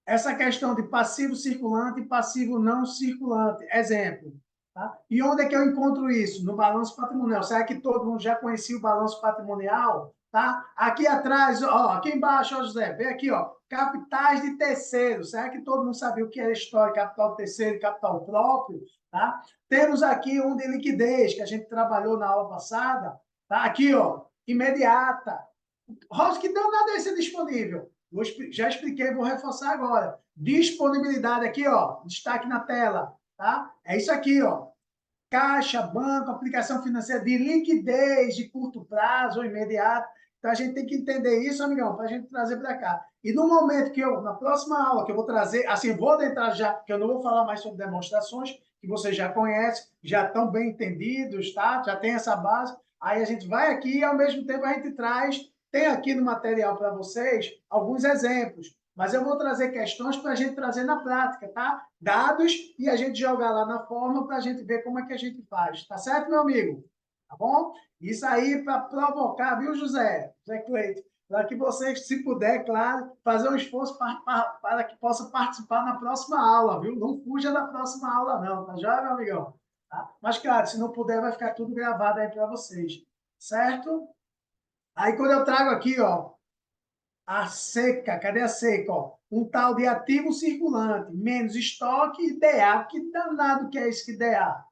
essa questão de passivo circulante e passivo não circulante. Exemplo. Tá? E onde é que eu encontro isso? No balanço patrimonial. Será que todo mundo já conhecia o balanço patrimonial? Tá? Aqui atrás, ó, aqui embaixo, ó, José, vem aqui, ó, capitais de terceiros. Será que todo mundo sabia o que era história, capital terceiro e capital próprio? Tá? Temos aqui um de liquidez, que a gente trabalhou na aula passada. Tá? Aqui, ó, imediata. House, que danado é esse disponível? Já expliquei, vou reforçar agora. Disponibilidade aqui, ó, destaque na tela, tá? É isso aqui, ó. Caixa, banco, aplicação financeira de liquidez de curto prazo ou imediato. Então a gente tem que entender isso, amigão, para a gente trazer para cá. E no momento que eu, na próxima aula, que eu vou trazer, assim, vou adentrar já, que eu não vou falar mais sobre demonstrações, que vocês já conhecem, já estão bem entendidos, tá? Já tem essa base. Aí a gente vai aqui e, ao mesmo tempo, a gente traz, tem aqui no material para vocês, alguns exemplos. Mas eu vou trazer questões para a gente trazer na prática, tá? Dados e a gente jogar lá na forma para a gente ver como é que a gente faz. Tá certo, meu amigo? Tá bom? Isso aí para provocar, viu, José Cleito? Para que você, se puder, claro, fazer um esforço para que possa participar na próxima aula, viu? Não fuja da próxima aula, não, tá já, meu amigão? Tá? Mas, claro, se não puder, vai ficar tudo gravado aí para vocês, certo? Aí, quando eu trago aqui, ó, a seca, cadê a seca? Ó? Um tal de ativo circulante, menos estoque e DA. Que danado que é esse que DA?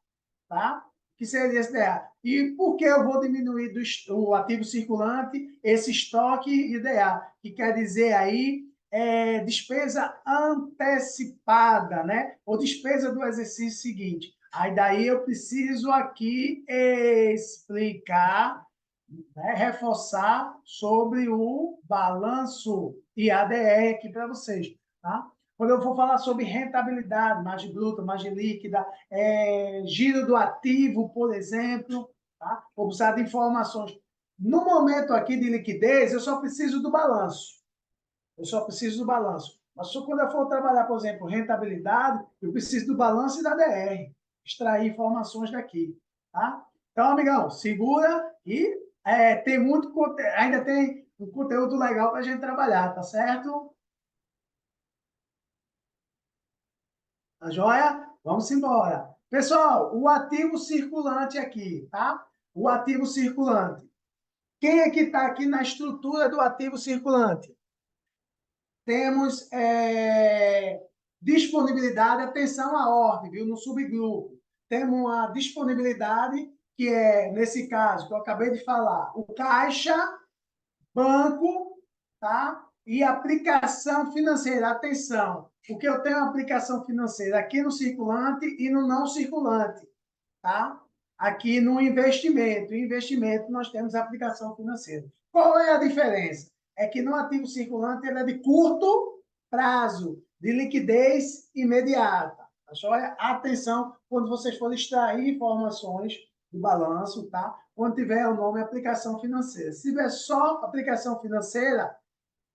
Tá? Que seria esse DA? E por que eu vou diminuir o ativo circulante, esse estoque e DA? Que quer dizer aí despesa antecipada, né? Ou despesa do exercício seguinte. Aí daí eu preciso aqui explicar, né, reforçar sobre o balanço e ADR aqui para vocês. Tá? Quando eu for falar sobre rentabilidade, margem bruta, margem líquida, giro do ativo, por exemplo, tá? Vou precisar de informações. No momento aqui de liquidez, eu só preciso do balanço. Eu só preciso do balanço. Mas só quando eu for trabalhar, por exemplo, rentabilidade, eu preciso do balanço e da DR. Extrair informações daqui. Tá? Então, amigão, segura e tem muito ainda tem um conteúdo legal para a gente trabalhar, tá certo? Tá joia? Vamos embora. Pessoal, o ativo circulante aqui, tá? O ativo circulante. Quem é que está aqui na estrutura do ativo circulante? Temos disponibilidade, atenção à ordem, viu? No subgrupo. Temos a disponibilidade, que é, nesse caso, que eu acabei de falar, o caixa, banco, tá? E aplicação financeira. Atenção, porque eu tenho aplicação financeira aqui no circulante e no não circulante, tá? Aqui no investimento. Em investimento, nós temos aplicação financeira. Qual é a diferença? É que no ativo circulante ele é de curto prazo, de liquidez imediata. Tá joia? Atenção quando vocês forem extrair informações do balanço, tá? Quando tiver o nome aplicação financeira. Se tiver só aplicação financeira,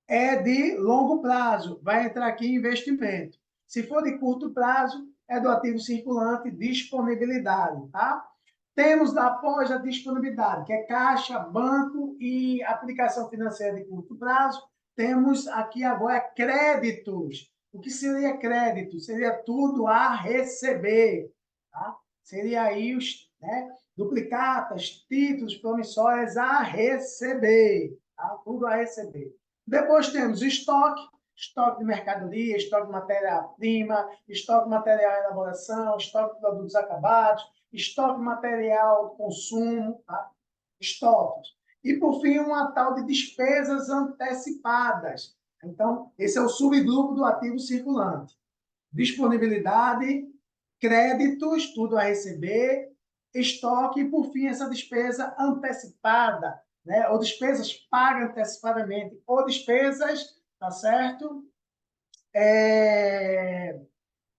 é de longo prazo, vai entrar aqui investimento. Se for de curto prazo, é do ativo circulante, disponibilidade, tá? Temos após a disponibilidade, que é caixa, banco e aplicação financeira de curto prazo, temos aqui agora créditos. O que seria crédito? Seria tudo a receber, tá? Seria aí os, né, duplicatas, títulos promissórios a receber, tá? Tudo a receber. Depois temos estoque, estoque de mercadoria, estoque de matéria-prima, estoque de material em elaboração, estoque de produtos acabados, estoque de material de consumo, tá? Estoques. E, por fim, uma tal de despesas antecipadas. Então, esse é o subgrupo do ativo circulante. Disponibilidade, créditos, tudo a receber, estoque e, por fim, essa despesa antecipada, né? Ou despesas pagas antecipadamente, ou despesas, tá certo?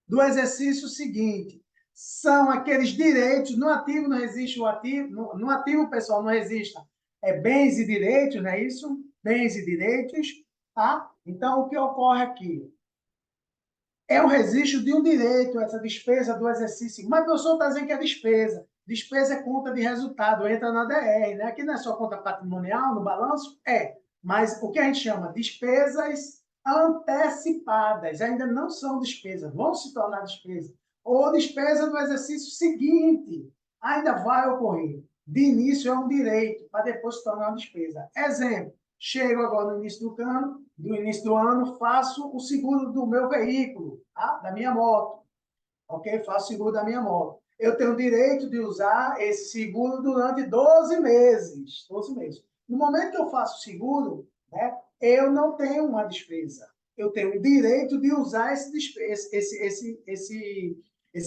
Do exercício seguinte, são aqueles direitos, no ativo não existe o ativo, no ativo, pessoal, não existe bens e direitos, não é isso? Bens e direitos, tá? Então, o que ocorre aqui? É o registro de um direito, essa despesa do exercício. Mas o professor está dizendo que é despesa. Despesa é conta de resultado, entra na DR, né? Aqui não é só conta patrimonial, no balanço? É. Mas o que a gente chama despesas antecipadas, ainda não são despesas, vão se tornar despesas. Ou despesa do exercício seguinte, ainda vai ocorrer. De início é um direito, para depois se tornar uma despesa. Exemplo, chego agora no início do ano, faço o seguro do meu veículo, tá? Da minha moto, ok? Faço o seguro da minha moto. Eu tenho o direito de usar esse seguro durante 12 meses. 12 meses. No momento que eu faço o seguro, né, eu não tenho uma despesa. Eu tenho o direito de usar esse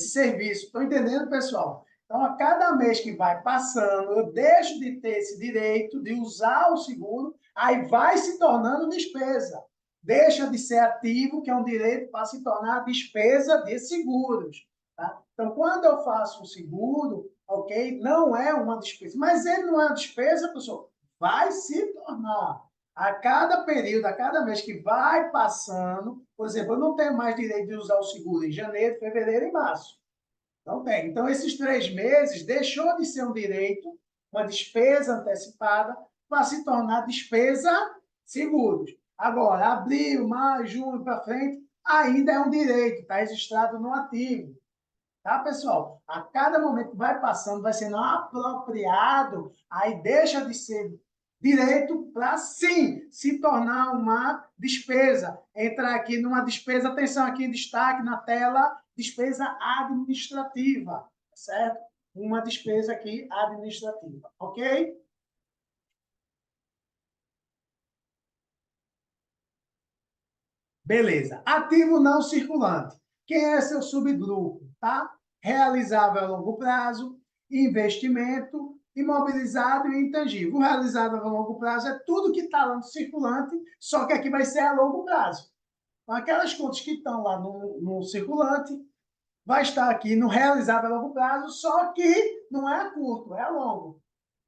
serviço. Estão entendendo, pessoal? Então, a cada mês que vai passando, eu deixo de ter esse direito de usar o seguro, aí vai se tornando despesa. Deixa de ser ativo, que é um direito, para se tornar despesa de seguros. Tá? Então, quando eu faço o seguro, ok, não é uma despesa. Mas ele não é uma despesa, pessoal, vai se tornar. A cada período, a cada mês que vai passando, por exemplo, eu não tenho mais direito de usar o seguro em janeiro, fevereiro e março. Não tem. Então, esses 3 meses deixou de ser um direito, uma despesa antecipada, para se tornar despesa seguros. Agora, abril, maio, junho para frente, ainda é um direito, está registrado no ativo. Tá, pessoal? A cada momento que vai passando, vai sendo apropriado, aí deixa de ser direito para, sim, se tornar uma despesa. Entrar aqui numa despesa, atenção aqui, destaque na tela, despesa administrativa, certo? Uma despesa aqui administrativa, ok? Beleza. Ativo não circulante. Quem é seu subgrupo? Tá? Realizável a longo prazo, investimento, imobilizado e intangível. O realizável a longo prazo é tudo que está lá no circulante, só que aqui vai ser a longo prazo. Então, aquelas contas que estão lá no circulante, vai estar aqui no realizável a longo prazo, só que não é a curto, é a longo.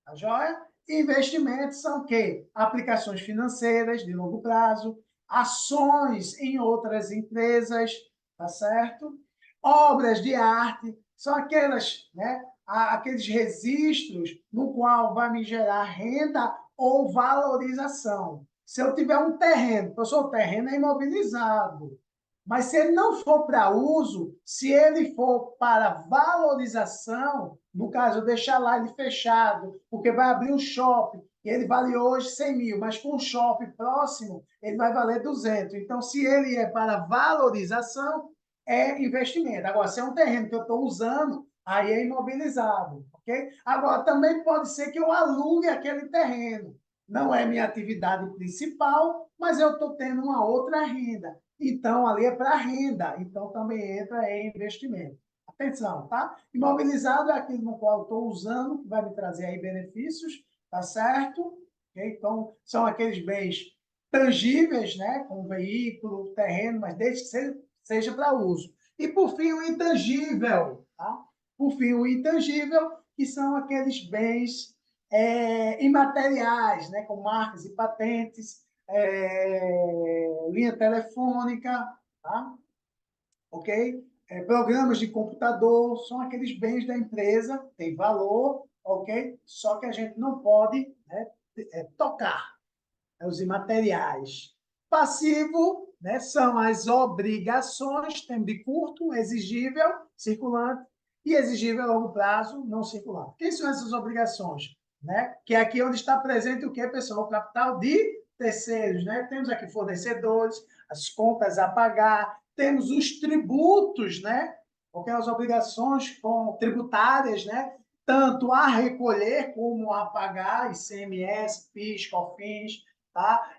Tá joia? Investimentos são o quê? Aplicações financeiras de longo prazo, ações em outras empresas, tá certo? Obras de arte, são aquelas, né, aqueles registros no qual vai me gerar renda ou valorização. Se eu tiver um terreno, professor, o terreno é imobilizado. Mas se ele não for para uso, se ele for para valorização, no caso, eu deixar lá ele fechado, porque vai abrir um shopping, e ele vale hoje 100 mil, mas com um shopping próximo, ele vai valer 200. Então, se ele é para valorização, é investimento. Agora, se é um terreno que eu estou usando, aí é imobilizado, ok? Agora, também pode ser que eu alugue aquele terreno. Não é minha atividade principal, mas eu estou tendo uma outra renda. Então, ali é para renda. Então, também entra em investimento. Atenção, tá? Imobilizado é aquilo no qual eu estou usando, que vai me trazer aí benefícios, tá certo? Okay? Então, são aqueles bens tangíveis, né? Como veículo, terreno, mas desde que seja para uso. E, por fim, o intangível, tá? Por fim, o intangível, que são aqueles bens imateriais, né? Como marcas e patentes, linha telefônica, tá? Ok? Programas de computador, são aqueles bens da empresa, tem valor, ok? Só que a gente não pode, né, tocar, os imateriais. Passivo, né, são as obrigações, tempo de curto, exigível, circulante, e exigível a longo prazo, não circulante. Quem são essas obrigações? Né? Que é aqui onde está presente o que, pessoal? O capital de terceiros. Né? Temos aqui fornecedores, as contas a pagar, temos os tributos, né? Porque as obrigações tributárias, né? Tanto a recolher como a pagar, ICMS, PIS, COFINS, tá?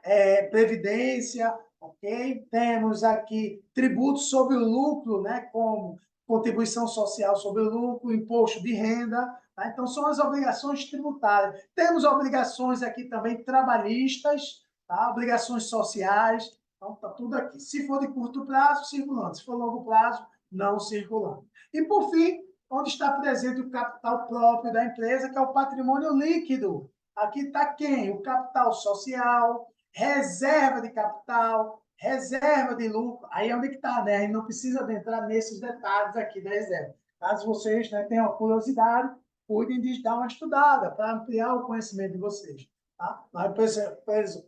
Previdência, ok? Temos aqui tributos sobre o lucro, né? Como contribuição social sobre o lucro, imposto de renda, tá? Então, são as obrigações tributárias. Temos obrigações aqui também trabalhistas, tá? Obrigações sociais, então está tudo aqui. Se for de curto prazo, circulante. Se for longo prazo, não circulante. E, por fim, onde está presente o capital próprio da empresa, que é o patrimônio líquido. Aqui está quem? O capital social, reserva de capital, reserva de lucro. Aí é onde está, né? A gente não precisa entrar nesses detalhes aqui da reserva. Caso vocês, né, tenham curiosidade, cuidem de dar uma estudada para ampliar o conhecimento de vocês. Tá? Mas,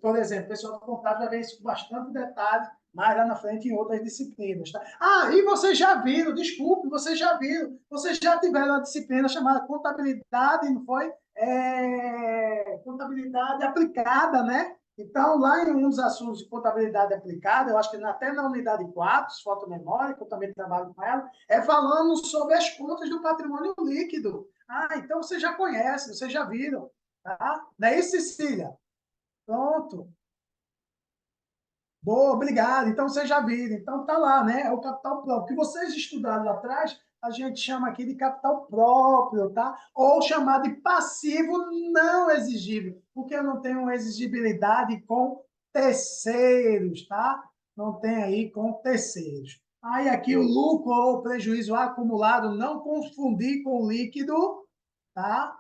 por exemplo, o pessoal do contábil vai ver isso com bastante detalhe mais lá na frente em outras disciplinas. Tá? Ah, e vocês já viram, desculpe, vocês já tiveram uma disciplina chamada contabilidade, não foi? Contabilidade aplicada, né? Então, lá em um dos assuntos de contabilidade aplicada, eu acho que até na unidade 4, se falta memória, que eu também trabalho com ela, falando sobre as contas do patrimônio líquido. Ah, então vocês já conhecem, vocês já viram. Tá? Não é isso, Cecília? Pronto. Boa, obrigado. Então, vocês já viram. Então, tá lá, né? É o capital próprio. O que vocês estudaram lá atrás, a gente chama aqui de capital próprio, tá? Ou chamar de passivo não exigível, porque eu não tenho exigibilidade com terceiros, tá? Não tem aí com terceiros. Aí, aqui, o lucro ou prejuízo acumulado, não confundir com líquido, tá?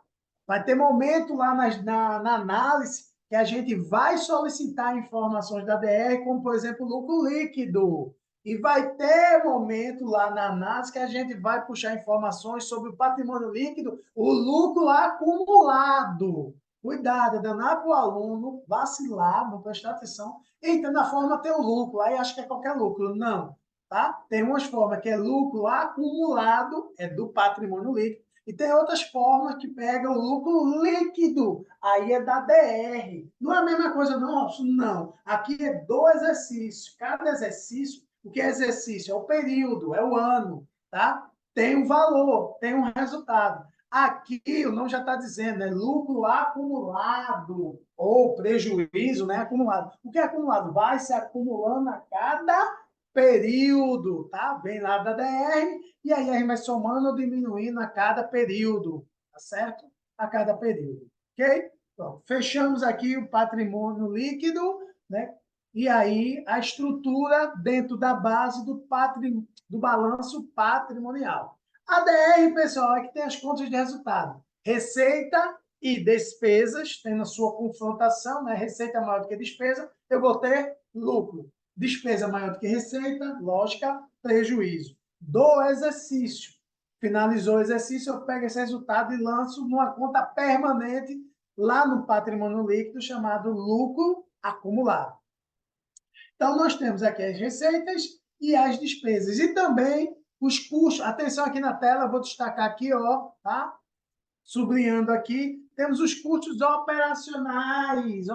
Vai ter momento lá na análise que a gente vai solicitar informações da DR, como, por exemplo, lucro líquido. E vai ter momento lá na análise que a gente vai puxar informações sobre o patrimônio líquido, o lucro acumulado. Cuidado, é danar para o aluno vacilar, não prestar atenção. Eita, na forma tem o lucro, aí acho que é qualquer lucro. Não, tá? Tem umas formas que é lucro acumulado, é do patrimônio líquido, e tem outras formas que pegam o lucro líquido, aí é da DR. Não é a mesma coisa, não, Robson? Não. Aqui é do exercício. Cada exercício, o que é exercício? É o período, é o ano, tá? Tem um valor, tem um resultado. Aqui, o nome já está dizendo, é lucro acumulado, ou prejuízo, né? Acumulado. O que é acumulado? Vai se acumulando a cada período, tá? Vem lá da DR, e aí a gente vai somando ou diminuindo a cada período, tá certo? A cada período, ok? Então, fechamos aqui o patrimônio líquido, né? E aí a estrutura dentro da base do balanço patrimonial. A DR, pessoal, é que tem as contas de resultado. Receita e despesas, tendo a sua confrontação, né? Receita maior do que despesa, eu vou ter lucro. Despesa maior do que receita, lógica, prejuízo. Do exercício. Finalizou o exercício, eu pego esse resultado e lanço numa conta permanente lá no patrimônio líquido chamado lucro acumulado. Então, nós temos aqui as receitas e as despesas. E também os custos. Atenção aqui na tela, eu vou destacar aqui, ó, tá? Sublinhando aqui, temos os custos operacionais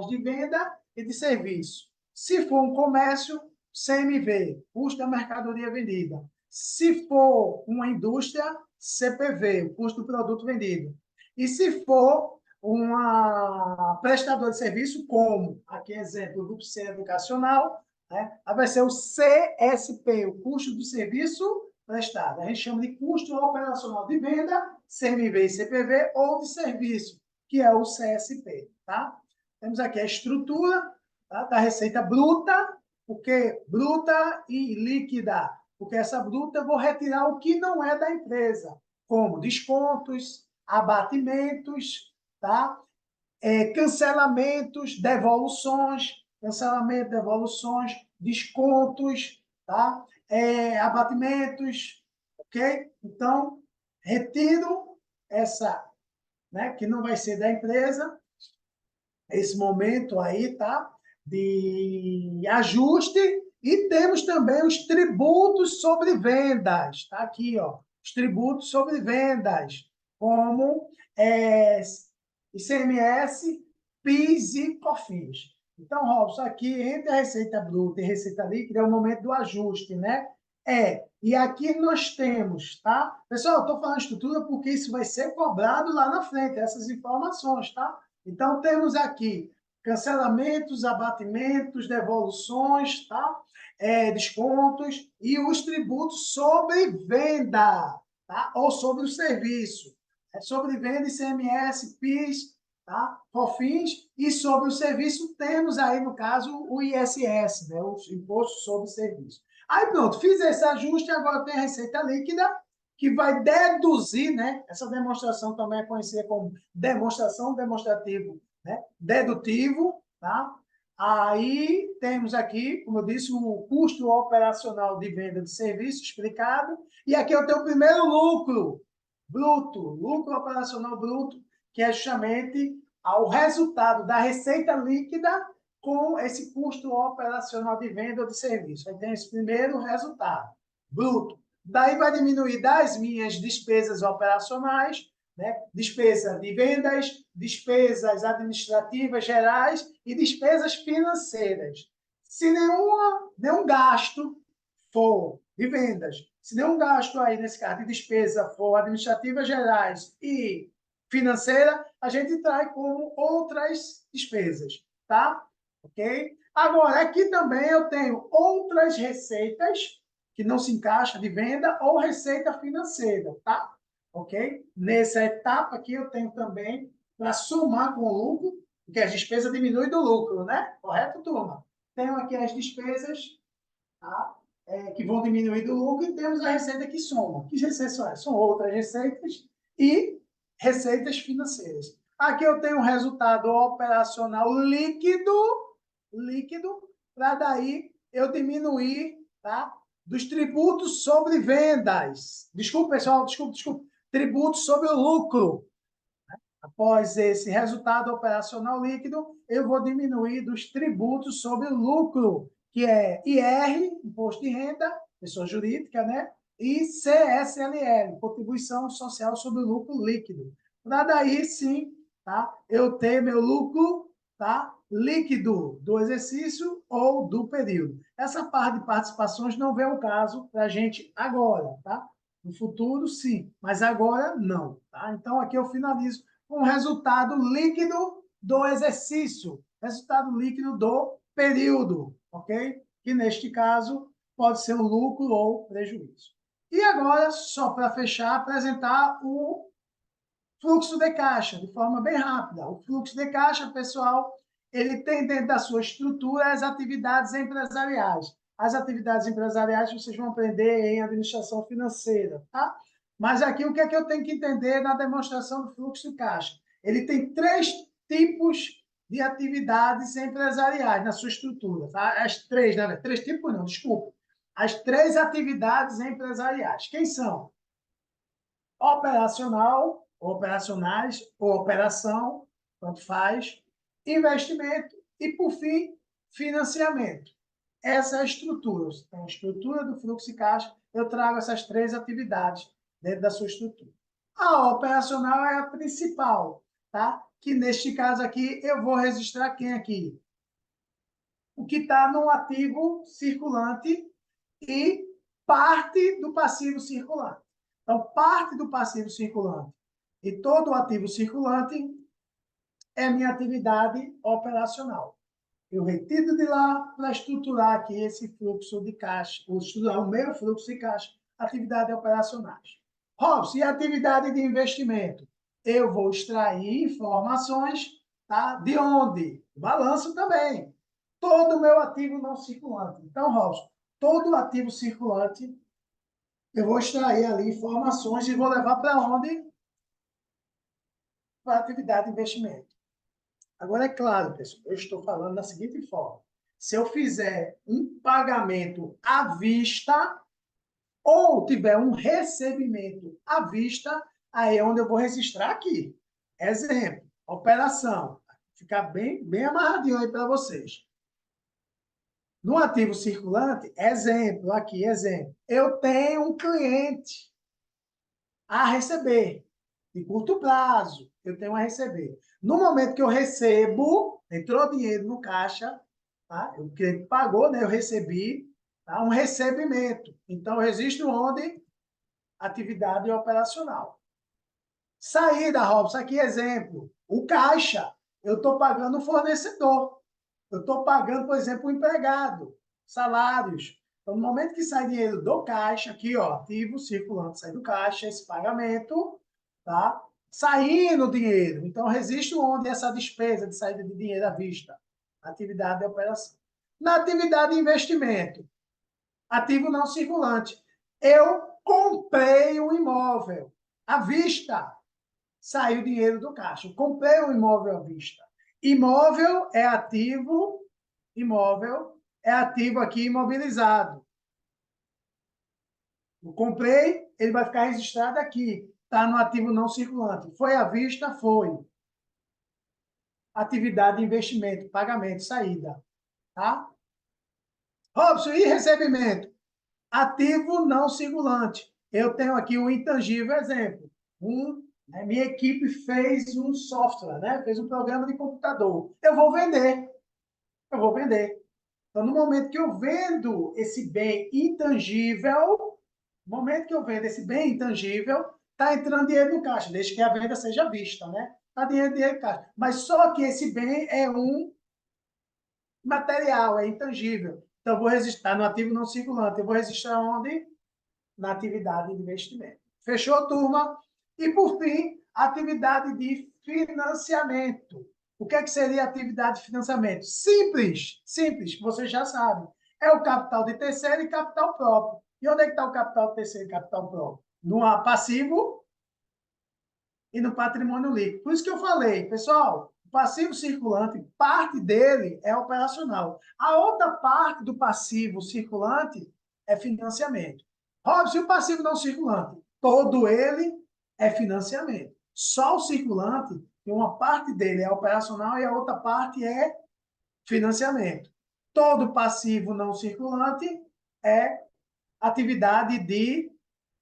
de venda e de serviço. Se for um comércio, CMV, custo da mercadoria vendida. Se for uma indústria, CPV, o custo do produto vendido. E se for uma prestadora de serviço, como, aqui exemplo, o Grupo C Educacional, né? Vai ser o CSP, o custo do serviço prestado. A gente chama de custo operacional de venda, CMV e CPV, ou de serviço, que é o CSP. Tá? Temos aqui a estrutura, tá, da receita bruta, porque bruta e líquida, porque essa bruta eu vou retirar o que não é da empresa, como descontos, abatimentos, tá? Cancelamentos, devoluções, descontos, tá? Abatimentos, ok? Então, retiro essa, né, que não vai ser da empresa, esse momento aí, tá? De ajuste, e temos também os tributos sobre vendas, tá aqui, ó, os tributos sobre vendas, como ICMS, PIS e COFINS. Então, Robson, aqui entre a receita bruta e receita líquida é o momento do ajuste, né? E aqui nós temos, tá? Pessoal, eu estou falando estrutura porque isso vai ser cobrado lá na frente, essas informações, tá? Então, temos aqui cancelamentos, abatimentos, devoluções, tá? Descontos e os tributos sobre venda, tá? Ou sobre o serviço. Sobre venda, ICMS, PIS, tá? COFINS, e sobre o serviço temos aí, no caso, o ISS, né? O Imposto sobre Serviço. Aí pronto, fiz esse ajuste, agora tem a receita líquida, que vai deduzir, né? Essa demonstração também é conhecida como demonstrativo, né? Dedutivo, tá? Aí temos aqui, como eu disse, o custo operacional de venda de serviço explicado, e aqui eu tenho o primeiro lucro bruto, lucro operacional bruto, que é justamente o resultado da receita líquida com esse custo operacional de venda ou de serviço. Aí tem esse primeiro resultado, bruto. Daí vai diminuir das minhas despesas operacionais, né? Despesa de vendas, despesas administrativas gerais e despesas financeiras. Se nenhum gasto for de vendas, se nenhum gasto aí nesse caso de despesa for administrativas gerais e financeira, a gente traz como outras despesas, tá? Ok? Agora, aqui também eu tenho outras receitas que não se encaixam de venda ou receita financeira, tá? Ok? Nessa etapa aqui eu tenho também para somar com o lucro, porque as despesas diminuem do lucro, né? Correto, turma? Tenho aqui as despesas, tá? Que vão diminuir do lucro, e temos a receita que soma. Que receitas são essas? São outras receitas e receitas financeiras. Aqui eu tenho o resultado operacional líquido, para daí eu diminuir, tá? Dos tributos sobre vendas. Desculpa, pessoal, desculpa. Tributos sobre o lucro. Após esse resultado operacional líquido, eu vou diminuir dos tributos sobre o lucro, que é IR, Imposto de Renda, pessoa jurídica, né? E CSLL, Contribuição Social sobre o Lucro Líquido. Para daí, sim, tá? Eu ter meu lucro, tá? Líquido do exercício ou do período. Essa parte de participações não vem ao caso para a gente agora, tá? No futuro, sim, mas agora não, tá? Então, aqui eu finalizo com o resultado líquido do exercício, resultado líquido do período, ok? Que neste caso pode ser um lucro ou prejuízo. E agora, só para fechar, apresentar o fluxo de caixa, de forma bem rápida. O fluxo de caixa, pessoal, ele tem dentro da sua estrutura as atividades empresariais. As atividades empresariais vocês vão aprender em administração financeira, tá? Mas aqui o que é que eu tenho que entender na demonstração do fluxo de caixa? Ele tem 3 tipos de atividades empresariais na sua estrutura, tá? As 3, né? 3 tipos não, desculpa. As 3 atividades empresariais. Quem são? Operacional, operacionais, ou operação, tanto faz, investimento e, por fim, financiamento. essa é a estrutura. Você tem a estrutura do fluxo de caixa, eu trago essas 3 atividades dentro da sua estrutura. A operacional é a principal, tá? Que neste caso aqui, eu vou registrar quem aqui? O que está no ativo circulante e parte do passivo circulante. Então, parte do passivo circulante e todo o ativo circulante é minha atividade operacional. Eu retiro de lá para estruturar aqui esse fluxo de caixa, ou estruturar o meu fluxo de caixa, atividades operacionais. Robson, e atividade de investimento? Eu vou extrair informações, tá? De onde? Balanço também. Todo o meu ativo não circulante. Então, Robson, todo ativo circulante, eu vou extrair ali informações e vou levar para onde? Para a atividade de investimento. Agora, é claro, pessoal, eu estou falando da seguinte forma. Se eu fizer um pagamento à vista ou tiver um recebimento à vista, aí é onde eu vou registrar aqui. Exemplo, operação. Ficar bem amarradinho aí para vocês. No ativo circulante, exemplo, aqui, exemplo. Eu tenho um cliente a receber, de curto prazo, eu tenho a receber. No momento que eu recebo, entrou dinheiro no caixa, tá? O cliente pagou, né? Eu recebi, tá? Um recebimento. Então, eu registro onde? Atividade operacional. Saída, Robson, aqui exemplo. O caixa, eu estou pagando o fornecedor. Eu estou pagando, por exemplo, o empregado, salários. Então, no momento que sai dinheiro do caixa, aqui, ó, ativo circulante, sai do caixa, esse pagamento, tá? Saindo dinheiro. Então, registro onde essa despesa de saída de dinheiro à vista? Atividade de operação. Na atividade de investimento, ativo não circulante. Eu comprei um imóvel à vista. Saiu dinheiro do caixa. Eu comprei um imóvel à vista. Imóvel é ativo aqui imobilizado. Eu comprei, ele vai ficar registrado aqui. Está no ativo não circulante. Foi à vista? Foi. Atividade de investimento, pagamento, saída. Tá? Robson, e recebimento? Ativo não circulante. Eu tenho aqui um intangível exemplo. Minha equipe fez um software, né? Fez um programa de computador. Eu vou vender. Então, no momento que eu vendo esse bem intangível, no momento que eu vendo esse bem intangível, está entrando dinheiro no caixa, desde que a venda seja vista, né? Está dinheiro no caixa. Mas só que esse bem é um material, é intangível. Então, eu vou registrar no ativo não circulante. Eu vou registrar onde? Na atividade de investimento. Fechou, turma? E, por fim, atividade de financiamento. O que seria atividade de financiamento? Simples, vocês já sabem. É o capital de terceiro e capital próprio. E onde é que está o capital de terceiro e capital próprio? No passivo e no patrimônio líquido. Por isso que eu falei, pessoal, o passivo circulante, parte dele é operacional. A outra parte do passivo circulante é financiamento. Robson, e o passivo não circulante? Todo ele é financiamento. Só o circulante, uma parte dele é operacional e a outra parte é financiamento. Todo passivo não circulante é atividade de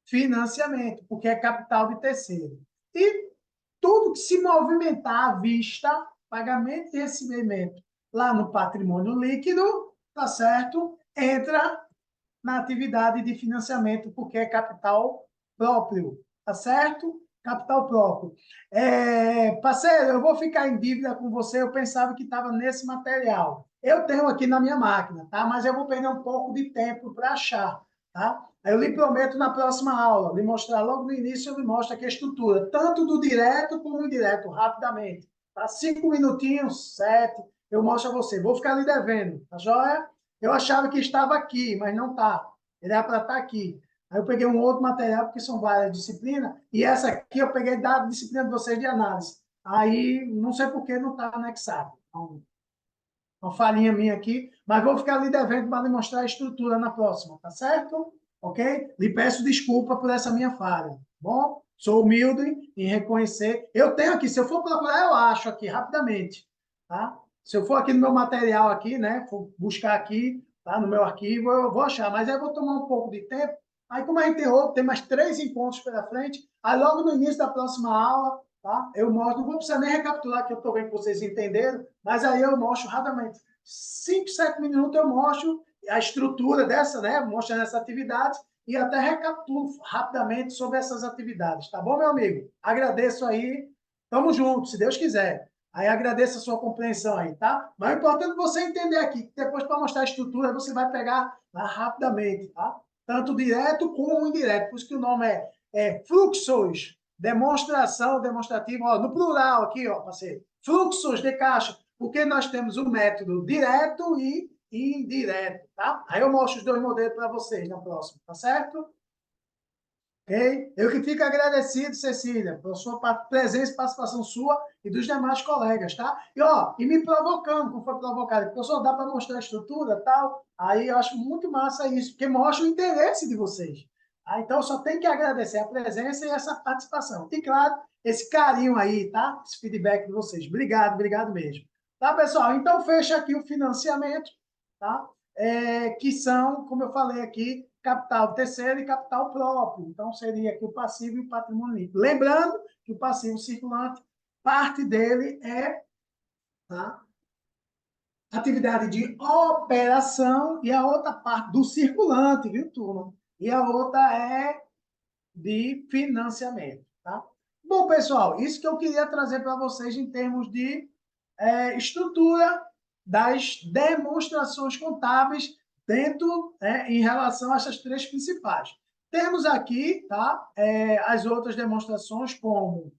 financiamento, porque é capital de terceiro. E tudo que se movimentar à vista, pagamento e recebimento, lá no patrimônio líquido, tá certo? Entra na atividade de financiamento, porque é capital próprio, tá certo? Capital próprio. Parceiro, eu vou ficar em dívida com você, eu pensava que estava nesse material. Eu tenho aqui na minha máquina, tá? Mas eu vou perder um pouco de tempo para achar, tá? Eu lhe prometo na próxima aula, lhe mostrar logo no início, eu lhe mostro aqui a estrutura, tanto do direto como do indireto, rapidamente. Tá? 5 minutinhos, 7, eu mostro a você. Vou ficar lhe devendo, tá joia? Eu achava que estava aqui, mas não está. Ele era para estar aqui. Aí eu peguei um outro material, porque são várias disciplinas, e essa aqui eu peguei da disciplina de vocês de análise. Aí, não sei por que não está anexado. Então, uma falhinha minha aqui, mas vou ficar lhe devendo para lhe mostrar a estrutura na próxima, tá certo? Ok? Lhe peço desculpa por essa minha falha, tá bom? Sou humilde em reconhecer. Eu tenho aqui, se eu for procurar, eu acho aqui, rapidamente, tá? Se eu for aqui no meu material aqui, né, for buscar aqui, tá? No meu arquivo, eu vou achar, mas aí eu vou tomar um pouco de tempo. Aí, como a gente tem mais 3 encontros pela frente, aí logo no início da próxima aula, tá? Eu mostro, não vou precisar nem recapitular, que eu estou vendo que vocês entenderam, mas aí eu mostro rapidamente. 5, 7 minutos eu mostro a estrutura dessa, né? Mostrando essa atividade e até recapitulo rapidamente sobre essas atividades, tá bom, meu amigo? Agradeço aí, tamo junto, se Deus quiser. Aí agradeço a sua compreensão aí, tá? Mas é importante você entender aqui, que depois para mostrar a estrutura, você vai pegar lá rapidamente, tá? Tanto direto como indireto. Por isso que o nome é fluxos, demonstração, demonstrativo, ó, no plural aqui, ó, parceiro. Fluxos de caixa, porque nós temos o método direto e indireto, tá? Aí eu mostro os dois modelos para vocês na próxima, tá certo? Ok? Eu que fico agradecido, Cecília, pela sua presença e participação sua e dos demais colegas, tá? E, ó, e me provocando, como foi provocado, porque só dá para mostrar a estrutura e tal, aí eu acho muito massa isso, porque mostra o interesse de vocês. Ah, então, só tem que agradecer a presença e essa participação. E, claro, esse carinho aí, tá? Esse feedback de vocês. Obrigado, obrigado mesmo. Tá, pessoal? Então, fecha aqui o financiamento, tá? Que são, como eu falei aqui, capital terceiro e capital próprio. Então, seria aqui o passivo e o patrimônio líquido. Lembrando que o passivo circulante, parte dele é, tá, atividade de operação e a outra parte do circulante, viu, turma? E a outra é de financiamento, tá? Bom, pessoal, isso que eu queria trazer para vocês em termos de estrutura das demonstrações contábeis dentro, em relação a essas três principais. Temos aqui, tá, as outras demonstrações como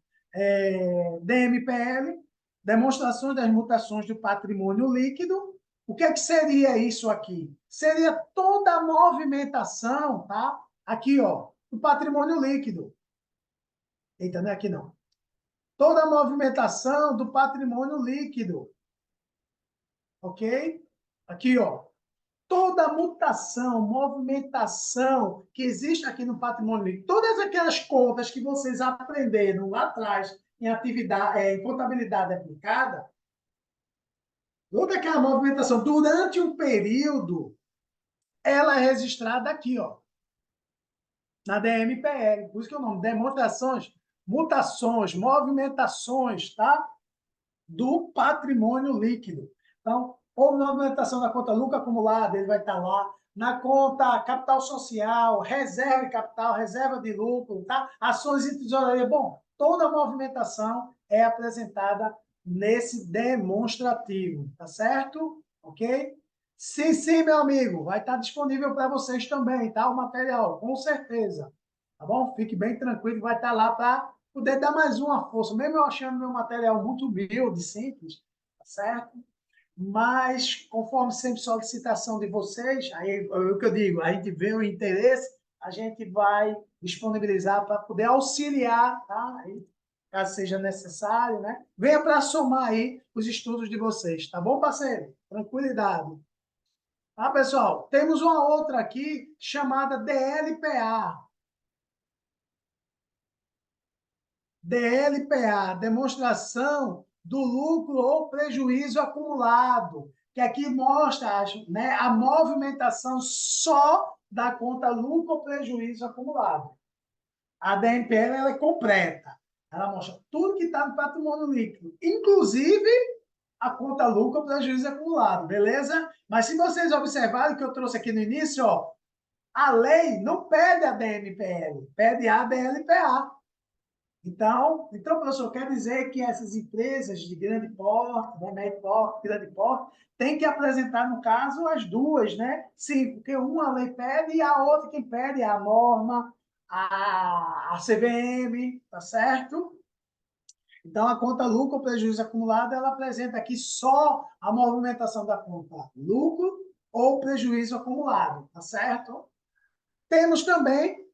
DMPL, demonstrações das mutações do patrimônio líquido. O que é que seria isso aqui? Seria toda a movimentação, tá? Aqui, ó, do patrimônio líquido. Eita, não é aqui não. Toda a movimentação do patrimônio líquido. Ok? Aqui, ó. Toda mutação, movimentação que existe aqui no patrimônio líquido, todas aquelas contas que vocês aprenderam lá atrás em atividade, em contabilidade aplicada, toda aquela movimentação durante um período, ela é registrada aqui, ó, na DMPL. Por isso que é o nome, demonstrações, mutações, movimentações, tá? Do patrimônio líquido. Então, ou na movimentação da conta lucro acumulado, ele vai estar lá. Na conta capital social, reserva de capital, reserva de lucro, tá? Ações e tesouraria. Bom, toda a movimentação é apresentada nesse demonstrativo, tá certo? Ok? Sim, sim, meu amigo, vai estar disponível para vocês também, tá? O material, com certeza. Tá bom? Fique bem tranquilo, vai estar lá para poder dar mais uma força, mesmo eu achando meu material muito humilde, simples, tá certo? Mas, conforme sempre solicitação de vocês, aí é o que eu digo, a gente vê o interesse, a gente vai disponibilizar para poder auxiliar, tá? Aí, caso seja necessário, né? Venha para somar aí os estudos de vocês, tá bom, parceiro? Tranquilidade. Tá, pessoal? Temos uma outra aqui chamada DLPA. DLPA, demonstração do lucro ou prejuízo acumulado, que aqui mostra, né, a movimentação só da conta lucro ou prejuízo acumulado. A DMPL ela é completa. Ela mostra tudo que está no patrimônio líquido, inclusive a conta lucro ou prejuízo acumulado, beleza? Mas se vocês observarem o que eu trouxe aqui no início, ó, a lei não pede a DMPL, pede a DLPA. Então, professor, quer dizer que essas empresas de grande porte, né, médio porte, grande porte, têm que apresentar, no caso, as duas, né? Sim, porque uma a lei pede e a outra quem pede é a norma, a CVM, tá certo? Então, a conta lucro ou prejuízo acumulado, ela apresenta aqui só a movimentação da conta lucro ou prejuízo acumulado, tá certo? Temos também,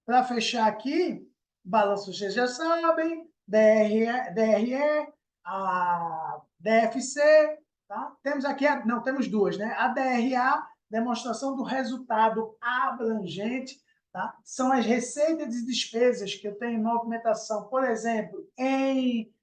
para fechar aqui, balanço vocês já sabem, DRE, a DFC, tá? Temos aqui, não, temos duas, né? A DRA, demonstração do resultado abrangente, tá? São as receitas e despesas que eu tenho em movimentação, por exemplo, em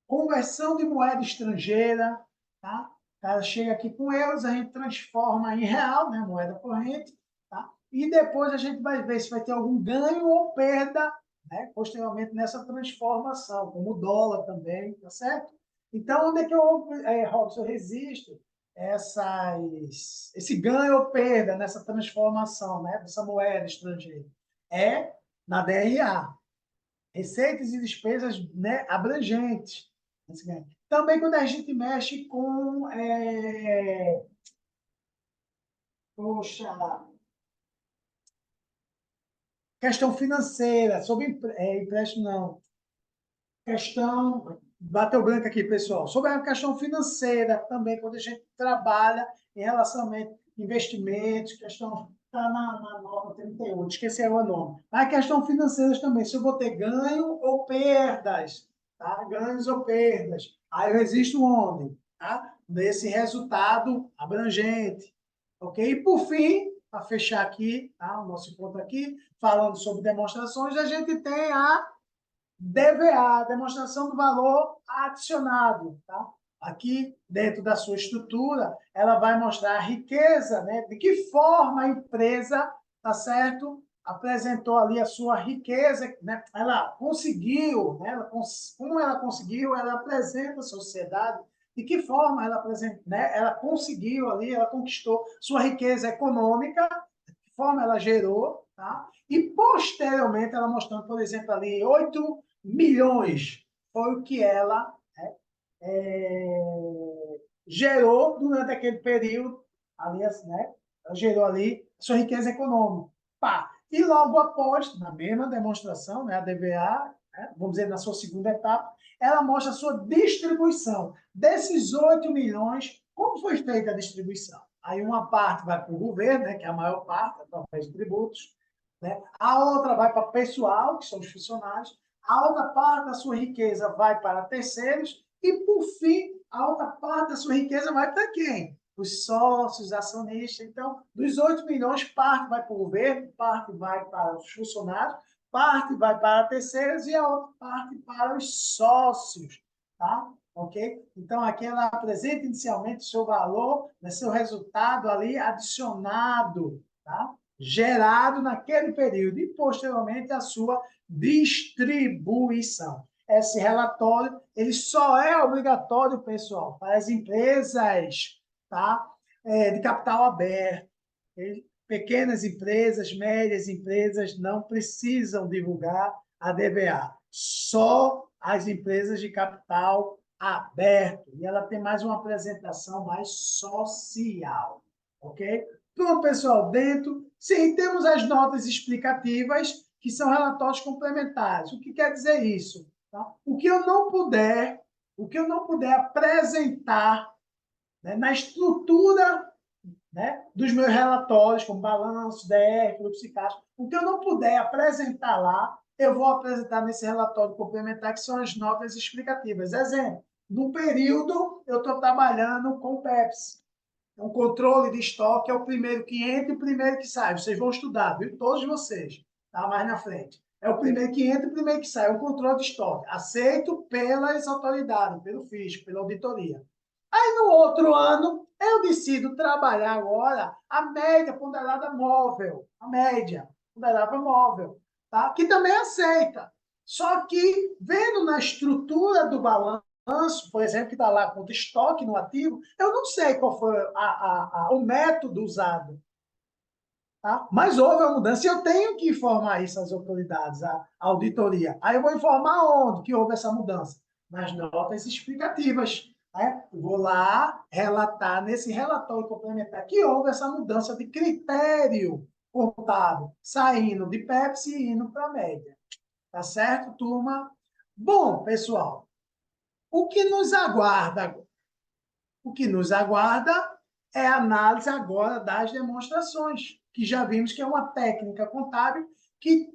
conversão de moeda estrangeira, tá? O cara chega aqui com euros, a gente transforma em real, né, moeda corrente, tá? E depois a gente vai ver se vai ter algum ganho ou perda, né, posteriormente nessa transformação, como o dólar também, tá certo? Então, onde é que Robson, eu resisto esse ganho ou perda nessa transformação, né, dessa moeda estrangeira? É na DRA, receitas e despesas, né, abrangentes. Também quando a gente mexe com, poxa, questão financeira, sobre empréstimo, não. Questão, bateu branco aqui, pessoal, sobre a questão financeira também, quando a gente trabalha em relacionamento, investimentos, questão, está na norma 38, esqueci o nome. Mas a questão financeira também, se eu vou ter ganho ou perdas, tá? Ganhos ou perdas. Aí eu resisto onde? Tá? Nesse resultado abrangente. Ok? E por fim, para fechar aqui, tá? O nosso ponto aqui, falando sobre demonstrações, a gente tem a DVA, demonstração do valor adicionado. Tá? Aqui, dentro da sua estrutura, ela vai mostrar a riqueza, né? De que forma a empresa, tá certo? Apresentou ali a sua riqueza, né? Ela conseguiu, né? Como ela conseguiu, ela apresenta à sociedade de que forma ela apresenta, né? Ela conseguiu ali, ela conquistou sua riqueza econômica, de que forma ela gerou, tá? E posteriormente ela mostrando, por exemplo, ali 8 milhões foi o que ela, né, gerou durante aquele período, ali, né, ela gerou ali sua riqueza econômica. Pá. E logo após, na mesma demonstração, né, a DVA, né, vamos dizer, na sua segunda etapa, ela mostra a sua distribuição. Desses 8 milhões, como foi feita a distribuição? Aí uma parte vai para o governo, né, que é a maior parte, através de tributos, né? A outra vai para o pessoal, que são os funcionários, a outra parte da sua riqueza vai para terceiros e, por fim, a outra parte da sua riqueza vai para quem? Os sócios, acionistas. Então, dos 8 milhões, parte vai para o governo, parte vai para os funcionários, parte vai para terceiros e a outra parte para os sócios. Tá? Ok? Então, aqui ela apresenta inicialmente o seu valor, né, seu resultado ali adicionado, tá? Gerado naquele período e, posteriormente, a sua distribuição. Esse relatório ele só é obrigatório, pessoal, para as empresas, tá? De capital aberto. Pequenas empresas, médias empresas não precisam divulgar a DVA. Só as empresas de capital aberto. E ela tem mais uma apresentação mais social. Ok? Pronto, pessoal, dentro. Sim, temos as notas explicativas, que são relatórios complementares. O que quer dizer isso? Tá? O que eu não puder apresentar, né, na estrutura, né, dos meus relatórios, como balanço, DR, fluxo de caixa, o que eu não puder apresentar lá, eu vou apresentar nesse relatório complementar, que são as notas explicativas. Exemplo, no período, eu estou trabalhando com o Pepsi. O controle de estoque é o primeiro que entra e o primeiro que sai. Vocês vão estudar, viu? Todos vocês, tá? Mais na frente. É o primeiro que entra e o primeiro que sai. É o controle de estoque. Aceito pelas autoridades, pelo fisco, pela auditoria. Aí, no outro ano, eu decido trabalhar agora a média ponderada móvel. A média ponderada móvel, tá? Que também aceita. Só que, vendo na estrutura do balanço, por exemplo, que está lá com estoque no ativo, eu não sei qual foi o método usado. Tá? Mas houve uma mudança e eu tenho que informar isso às autoridades, à auditoria. Aí eu vou informar onde que houve essa mudança? Nas notas explicativas. Né? Eu vou lá relatar nesse relatório complementar que houve essa mudança de critério contábil, saindo de Pepsi e indo para a média. Tá certo, turma? Bom, pessoal, o que nos aguarda? O que nos aguarda é a análise agora das demonstrações, que já vimos que é uma técnica contábil que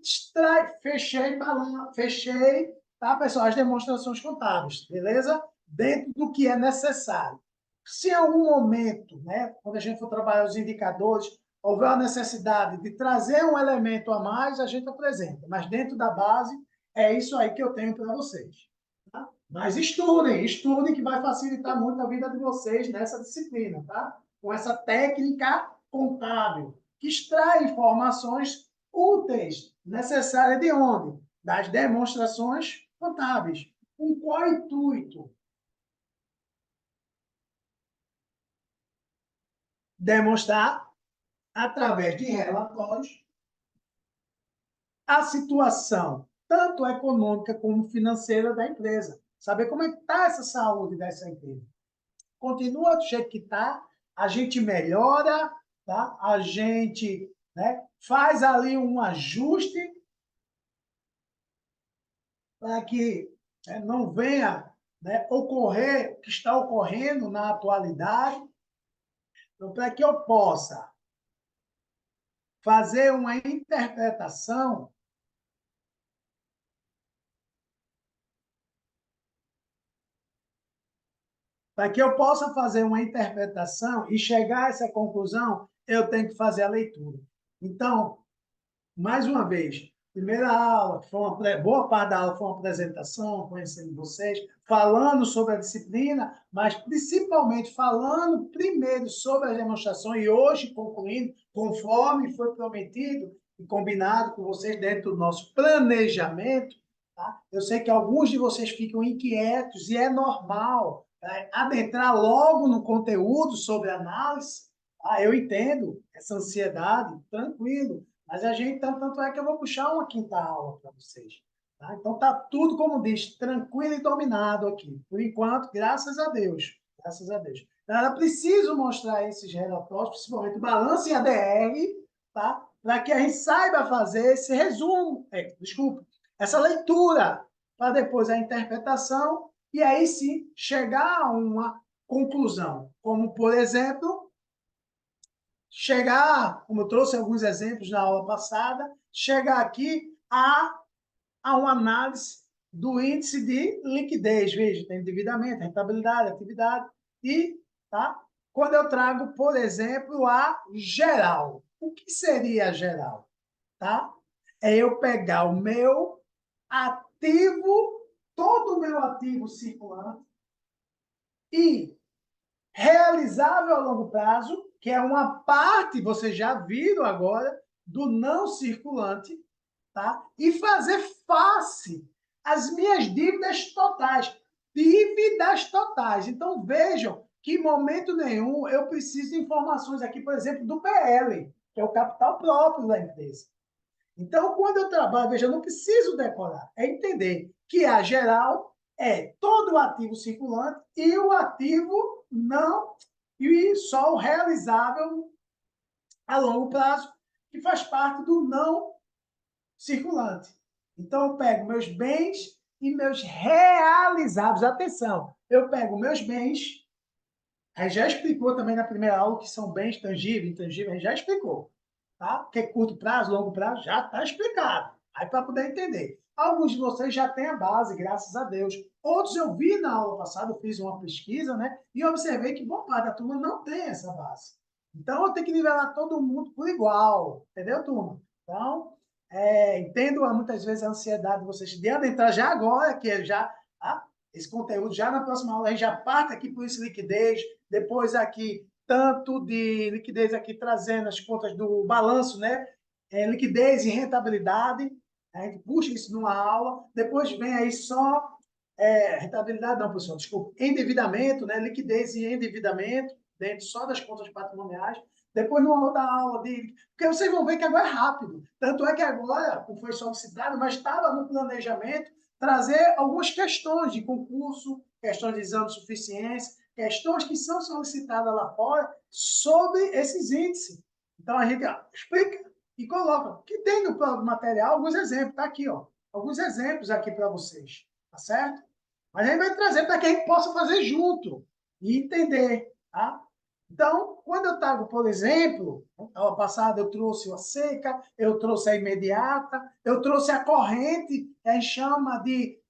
fechei, tá, pessoal, as demonstrações contábeis, beleza? Dentro do que é necessário. Se em algum momento, né, quando a gente for trabalhar os indicadores, houver a necessidade de trazer um elemento a mais, a gente apresenta. Mas dentro da base, é isso aí que eu tenho para vocês. Tá? Mas estudem, estudem que vai facilitar muito a vida de vocês nessa disciplina, tá? Com essa técnica contábil, que extrai informações úteis, necessárias de onde? Das demonstrações contábeis. Com qual intuito? Demonstrar, através de relatórios, a situação, tanto econômica como financeira da empresa. Saber como é que está essa saúde dessa empresa. Continua do jeito que está, a gente melhora, tá? A gente, né, faz ali um ajuste para que, né, não venha, né, ocorrer o que está ocorrendo na atualidade. Então, para que eu possa fazer uma interpretação, para que eu possa fazer uma interpretação e chegar a essa conclusão, eu tenho que fazer a leitura. Então, mais uma vez, primeira aula, foi uma, boa parte da aula foi uma apresentação, conhecendo vocês, falando sobre a disciplina, mas principalmente falando primeiro sobre as demonstrações e hoje concluindo, conforme foi prometido e combinado com vocês dentro do nosso planejamento. Tá? Eu sei que alguns de vocês ficam inquietos e é normal, tá? Adentrar logo no conteúdo sobre análise. Ah, eu entendo essa ansiedade, tranquilo. Mas a gente, tanto é que eu vou puxar uma quinta aula para vocês. Tá? Então tá tudo, como diz, tranquilo e dominado aqui. Por enquanto, graças a Deus. Graças a Deus. Então, era preciso mostrar esses relatórios, principalmente o balanço em ADR, tá? Para que a gente saiba fazer esse resumo, desculpa, essa leitura, para depois a interpretação, e aí sim chegar a uma conclusão. Como, por exemplo, chegar, como eu trouxe alguns exemplos na aula passada, chegar aqui a uma análise do índice de liquidez. Veja, tem endividamento, rentabilidade, atividade. E, tá? Quando eu trago, por exemplo, a geral. O que seria a geral? Tá? É eu pegar o meu ativo, todo o meu ativo circulante, e realizável a longo prazo, que é uma parte, vocês já viram agora, do não circulante, tá? E fazer face às minhas dívidas totais. Dívidas totais. Então, vejam que em momento nenhum eu preciso de informações aqui, por exemplo, do PL, que é o capital próprio da empresa. Então, quando eu trabalho, veja, eu não preciso decorar, é entender que a geral é todo o ativo circulante e o ativo não, e só o realizável a longo prazo, que faz parte do não circulante. Então, eu pego meus bens e meus realizáveis. Atenção, eu pego meus bens, aí já explicou também na primeira aula que são bens tangíveis, intangíveis, já explicou. Tá? Porque curto prazo, longo prazo, já está explicado. Aí para poder entender. Alguns de vocês já têm a base, graças a Deus. Outros eu vi na aula passada, eu fiz uma pesquisa, né? E observei que boa parte da turma não tem essa base. Então eu tenho que nivelar todo mundo por igual. Entendeu, turma? Então, entendo muitas vezes a ansiedade de vocês de adentrar já agora, que é já esse conteúdo, já na próxima aula, a gente já parte aqui por isso liquidez, depois aqui tanto de liquidez aqui trazendo as contas do balanço, né? Liquidez e rentabilidade, a gente puxa isso numa aula, depois vem aí só rentabilidade, não, pessoal, desculpa, endividamento, né? Liquidez e endividamento, dentro só das contas patrimoniais. Depois, numa outra aula de. Porque vocês vão ver que agora é rápido. Tanto é que agora, como foi solicitado, mas estava no planejamento trazer algumas questões de concurso, questões de exame de suficiência, questões que são solicitadas lá fora sobre esses índices. Então, a gente explica e coloca. Que tem no material alguns exemplos. Está aqui, ó. Alguns exemplos aqui para vocês. Tá certo? Mas a gente vai trazer para que a gente possa fazer junto e entender. Tá? Então, quando eu trago, por exemplo, na aula passada eu trouxe a seca, eu trouxe a imediata, eu trouxe a corrente, que a gente chama de.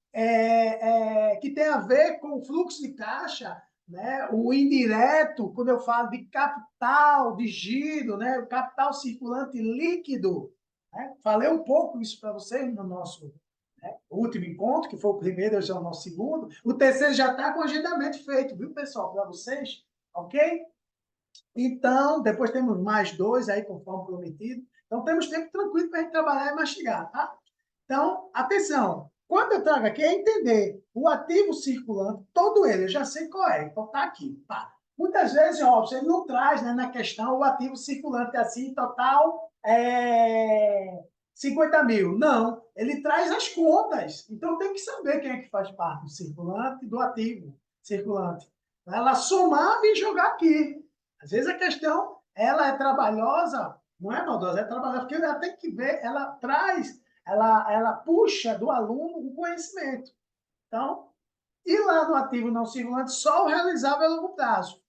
Que tem a ver com o fluxo de caixa, né? O indireto, quando eu falo de capital de giro, né? O capital circulante líquido. Né? Falei um pouco isso para vocês no nosso né? O último encontro, que foi o primeiro, hoje é o nosso segundo. O terceiro já está com o agendamento feito, viu, pessoal, para vocês, ok? Então, depois temos mais 2 aí, conforme prometido. Então, temos tempo tranquilo para a gente trabalhar e mastigar, tá? Então, atenção. Quando eu trago aqui, é entender o ativo circulante, todo ele, eu já sei qual é. Então, tá aqui. Tá. Muitas vezes, Robson, ele não traz, né, na questão o ativo circulante assim, total 50 mil. Não, ele traz as contas. Então, tem que saber quem é que faz parte do circulante e do ativo circulante. Ela somar e jogar aqui. Às vezes a questão, ela é trabalhosa, não é maldosa, é trabalhosa, porque ela tem que ver, ela traz, ela puxa do aluno o conhecimento. Então, e lá no ativo não circulante, só o realizável a longo prazo.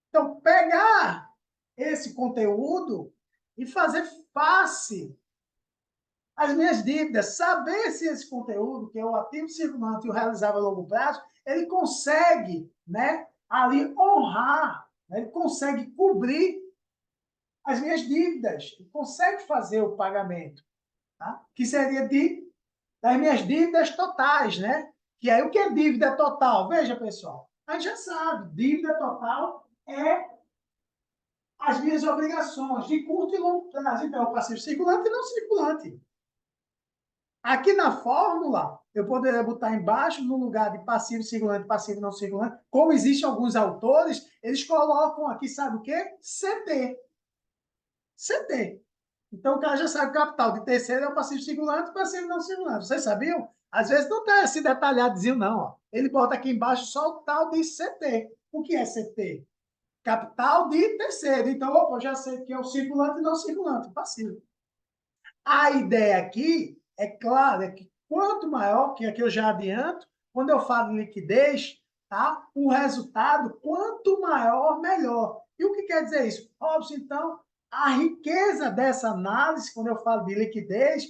Então, pegar esse conteúdo e fazer face às minhas dívidas, saber se esse conteúdo, que é o ativo circulante e o realizável a longo prazo, ele consegue, né, ali honrar, né, ele consegue cobrir as minhas dívidas, ele consegue fazer o pagamento, tá? Que seria das minhas dívidas totais, né? Que aí o que é dívida total? Veja, pessoal, a gente já sabe, dívida total é as minhas obrigações de curto e longo prazo. Então, o passivo circulante e não circulante. Aqui na fórmula, eu poderia botar embaixo, no lugar de passivo circulante, passivo não circulante, como existem alguns autores, eles colocam aqui, sabe o quê? CT. CT. Então, o cara já sabe que o capital de terceiro é o passivo circulante e o passivo não circulante. Vocês sabiam? Às vezes não está assim detalhadozinho, não. Ó. Ele bota aqui embaixo só o tal de CT. O que é CT? Capital de terceiro. Então, opa, eu já sei que é o circulante e não circulante, passivo. A ideia aqui, é claro, é que quanto maior, que aqui eu já adianto, quando eu falo de liquidez, tá? O resultado, quanto maior, melhor. E o que quer dizer isso? Robson, então, a riqueza dessa análise, quando eu falo de liquidez,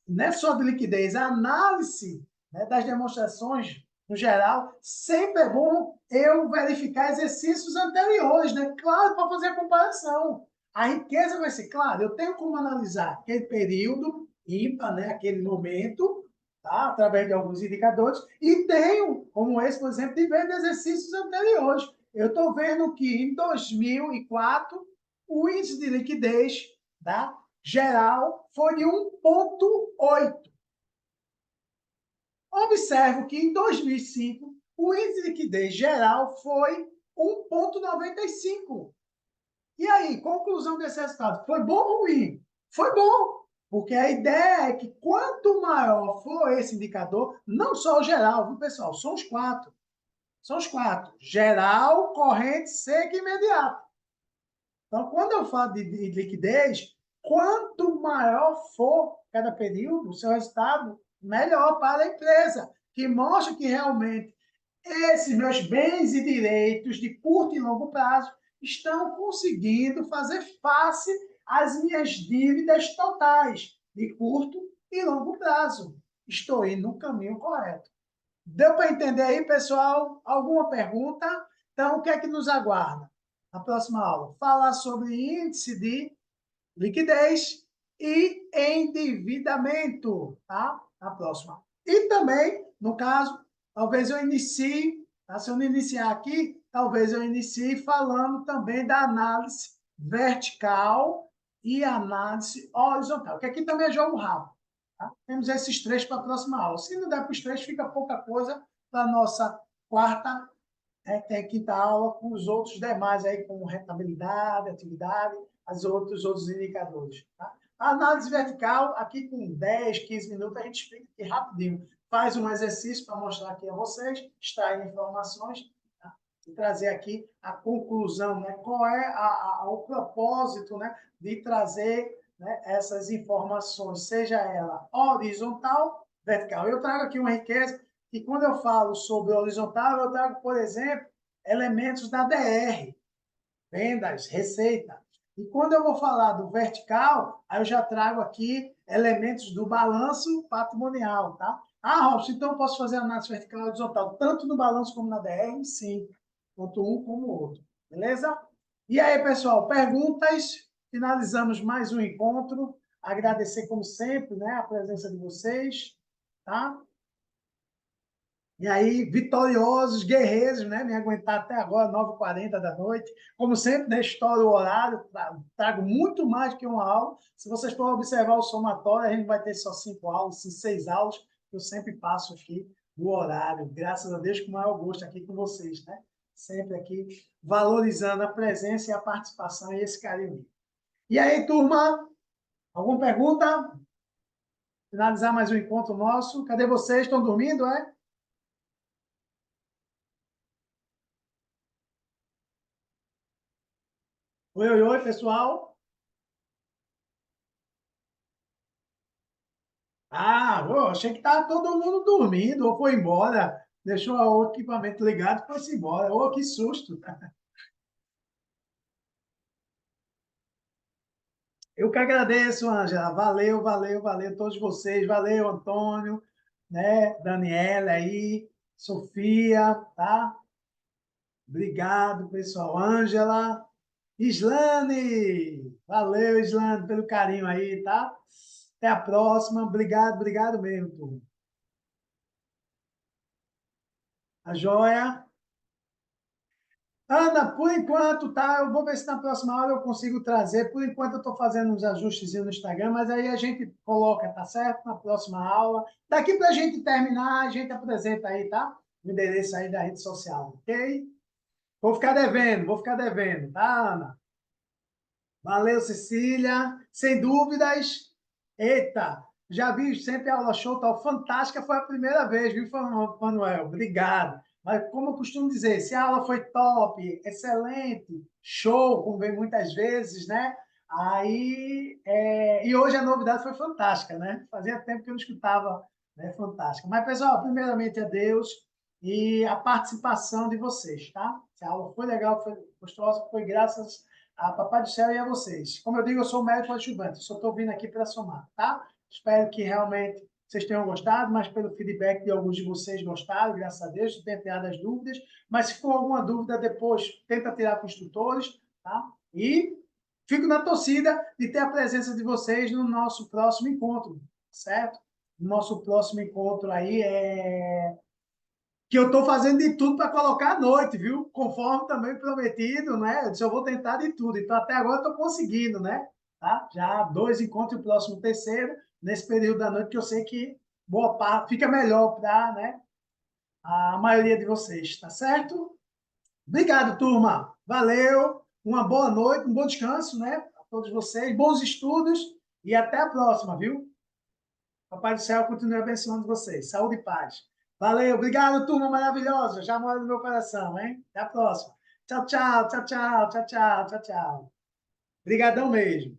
não é só de liquidez, a análise, né, das demonstrações, no geral, sempre é bom eu verificar exercícios anteriores, né? Claro, para fazer a comparação. A riqueza vai ser, claro, eu tenho como analisar aquele período ímpar, né, aquele momento, tá, através de alguns indicadores, e tenho, como esse, por exemplo, de ver de exercícios anteriores. Eu estou vendo que em 2004 o índice de liquidez, tá, geral foi de 1,8. Observo que em 2005 o índice de liquidez geral foi 1,95. E aí, conclusão desse resultado, foi bom ou ruim? Foi bom, porque a ideia é que quanto maior for esse indicador, não só o geral, viu, pessoal? São os quatro. São os quatro. Geral, corrente, seca e imediato. Então, quando eu falo de liquidez, quanto maior for cada período, o seu resultado, melhor para a empresa, que mostra que realmente esses meus bens e direitos de curto e longo prazo estão conseguindo fazer face às minhas dívidas totais de curto e longo prazo. Estou indo no caminho correto. Deu para entender aí, pessoal? Alguma pergunta? Então, o que é que nos aguarda? Na próxima aula, falar sobre índice de liquidez e endividamento, tá? Na próxima. E também, no caso, talvez eu inicie, tá? Se eu não iniciar aqui, talvez eu inicie falando também da análise vertical e análise horizontal, que aqui também é jogo rápido. Tá? Temos esses três para a próxima aula. Se não der para os três, fica pouca coisa para a nossa quarta, tem quinta aula com os outros demais aí, como rentabilidade, atividade, os outros indicadores. Tá? A análise vertical, aqui com 10, 15 minutos, a gente explica aqui rapidinho. Faz um exercício para mostrar aqui a vocês, extrair informações, tá? E trazer aqui a conclusão, né? Qual é o propósito, né, de trazer, né, essas informações, seja ela horizontal, vertical. Eu trago aqui uma riqueza que, quando eu falo sobre horizontal, eu trago, por exemplo, elementos da DR, vendas, receita. E quando eu vou falar do vertical, aí eu já trago aqui elementos do balanço patrimonial, tá? Ah, Robson, então eu posso fazer análise vertical e horizontal, tanto no balanço como na DR? Sim, tanto um como o outro. Beleza? E aí, pessoal, perguntas? Finalizamos mais um encontro. Agradecer, como sempre, né, a presença de vocês, tá? E aí, vitoriosos, guerreiros, né? Me aguentar até agora, 9h40 da noite. Como sempre, né? Estouro o horário, trago muito mais que uma aula. Se vocês forem observar o somatório, a gente vai ter só 5 aulas, 6 aulas, que eu sempre passo aqui no horário. Graças a Deus, com o maior gosto aqui com vocês, né? Sempre aqui valorizando a presença e a participação e esse carinho. E aí, turma, alguma pergunta? Finalizar mais um encontro nosso. Cadê vocês? Estão dormindo, é? Oi, oi, oi, pessoal. Ah, ô, achei que estava todo mundo dormindo ou foi embora. Deixou o equipamento ligado e foi-se embora. Ô, que susto. Eu que agradeço, Ângela. Valeu, valeu, valeu todos vocês. Valeu, Antônio, né? Daniela aí, Sofia, tá? Obrigado, pessoal. Ângela, Islane. Valeu, Islane, pelo carinho aí, tá? Até a próxima. Obrigado, obrigado mesmo, turma. A joia. Ana, por enquanto, tá? Eu vou ver se na próxima aula eu consigo trazer. Por enquanto, eu estou fazendo uns ajustes no Instagram, mas aí a gente coloca, tá certo? Na próxima aula. Daqui para a gente terminar, a gente apresenta aí, tá? O endereço aí da rede social, ok? Vou ficar devendo, tá, Ana? Valeu, Cecília. Sem dúvidas. Eita, já vi sempre a aula show, tal, fantástica, foi a primeira vez, viu, Manuel? Obrigado. Mas, como eu costumo dizer, se a aula foi top, excelente, show, como vem muitas vezes, né? Aí, e hoje a novidade foi fantástica, né? Fazia tempo que eu não escutava, né? Fantástica. Mas, pessoal, primeiramente a Deus e a participação de vocês, tá? Se a aula foi legal, foi gostosa, foi graças a Papai do Céu e a vocês. Como eu digo, eu sou o médico ajudante, só estou vindo aqui para somar, tá? Espero que realmente vocês tenham gostado, mas pelo feedback de alguns de vocês gostaram, graças a Deus, tenho tirado as dúvidas, mas se for alguma dúvida depois, tenta tirar com os tutores, tá? E fico na torcida de ter a presença de vocês no nosso próximo encontro, certo? Nosso próximo encontro aí é que eu estou fazendo de tudo para colocar à noite, viu? Conforme também prometido, né? Eu disse, eu vou tentar de tudo. Então, até agora estou conseguindo, né? Tá? Já 2 encontros e o próximo terceiro, nesse período da noite, que eu sei que boa parte fica melhor para, né, a maioria de vocês, tá certo? Obrigado, turma. Valeu. Uma boa noite, um bom descanso, né? A todos vocês. Bons estudos e até a próxima, viu? Papai do Céu continue abençoando vocês. Saúde e paz. Valeu, obrigado, turma maravilhosa. Já mora no meu coração, hein? Até a próxima. Tchau, tchau, tchau, tchau, tchau, tchau, tchau, tchau. Obrigadão mesmo.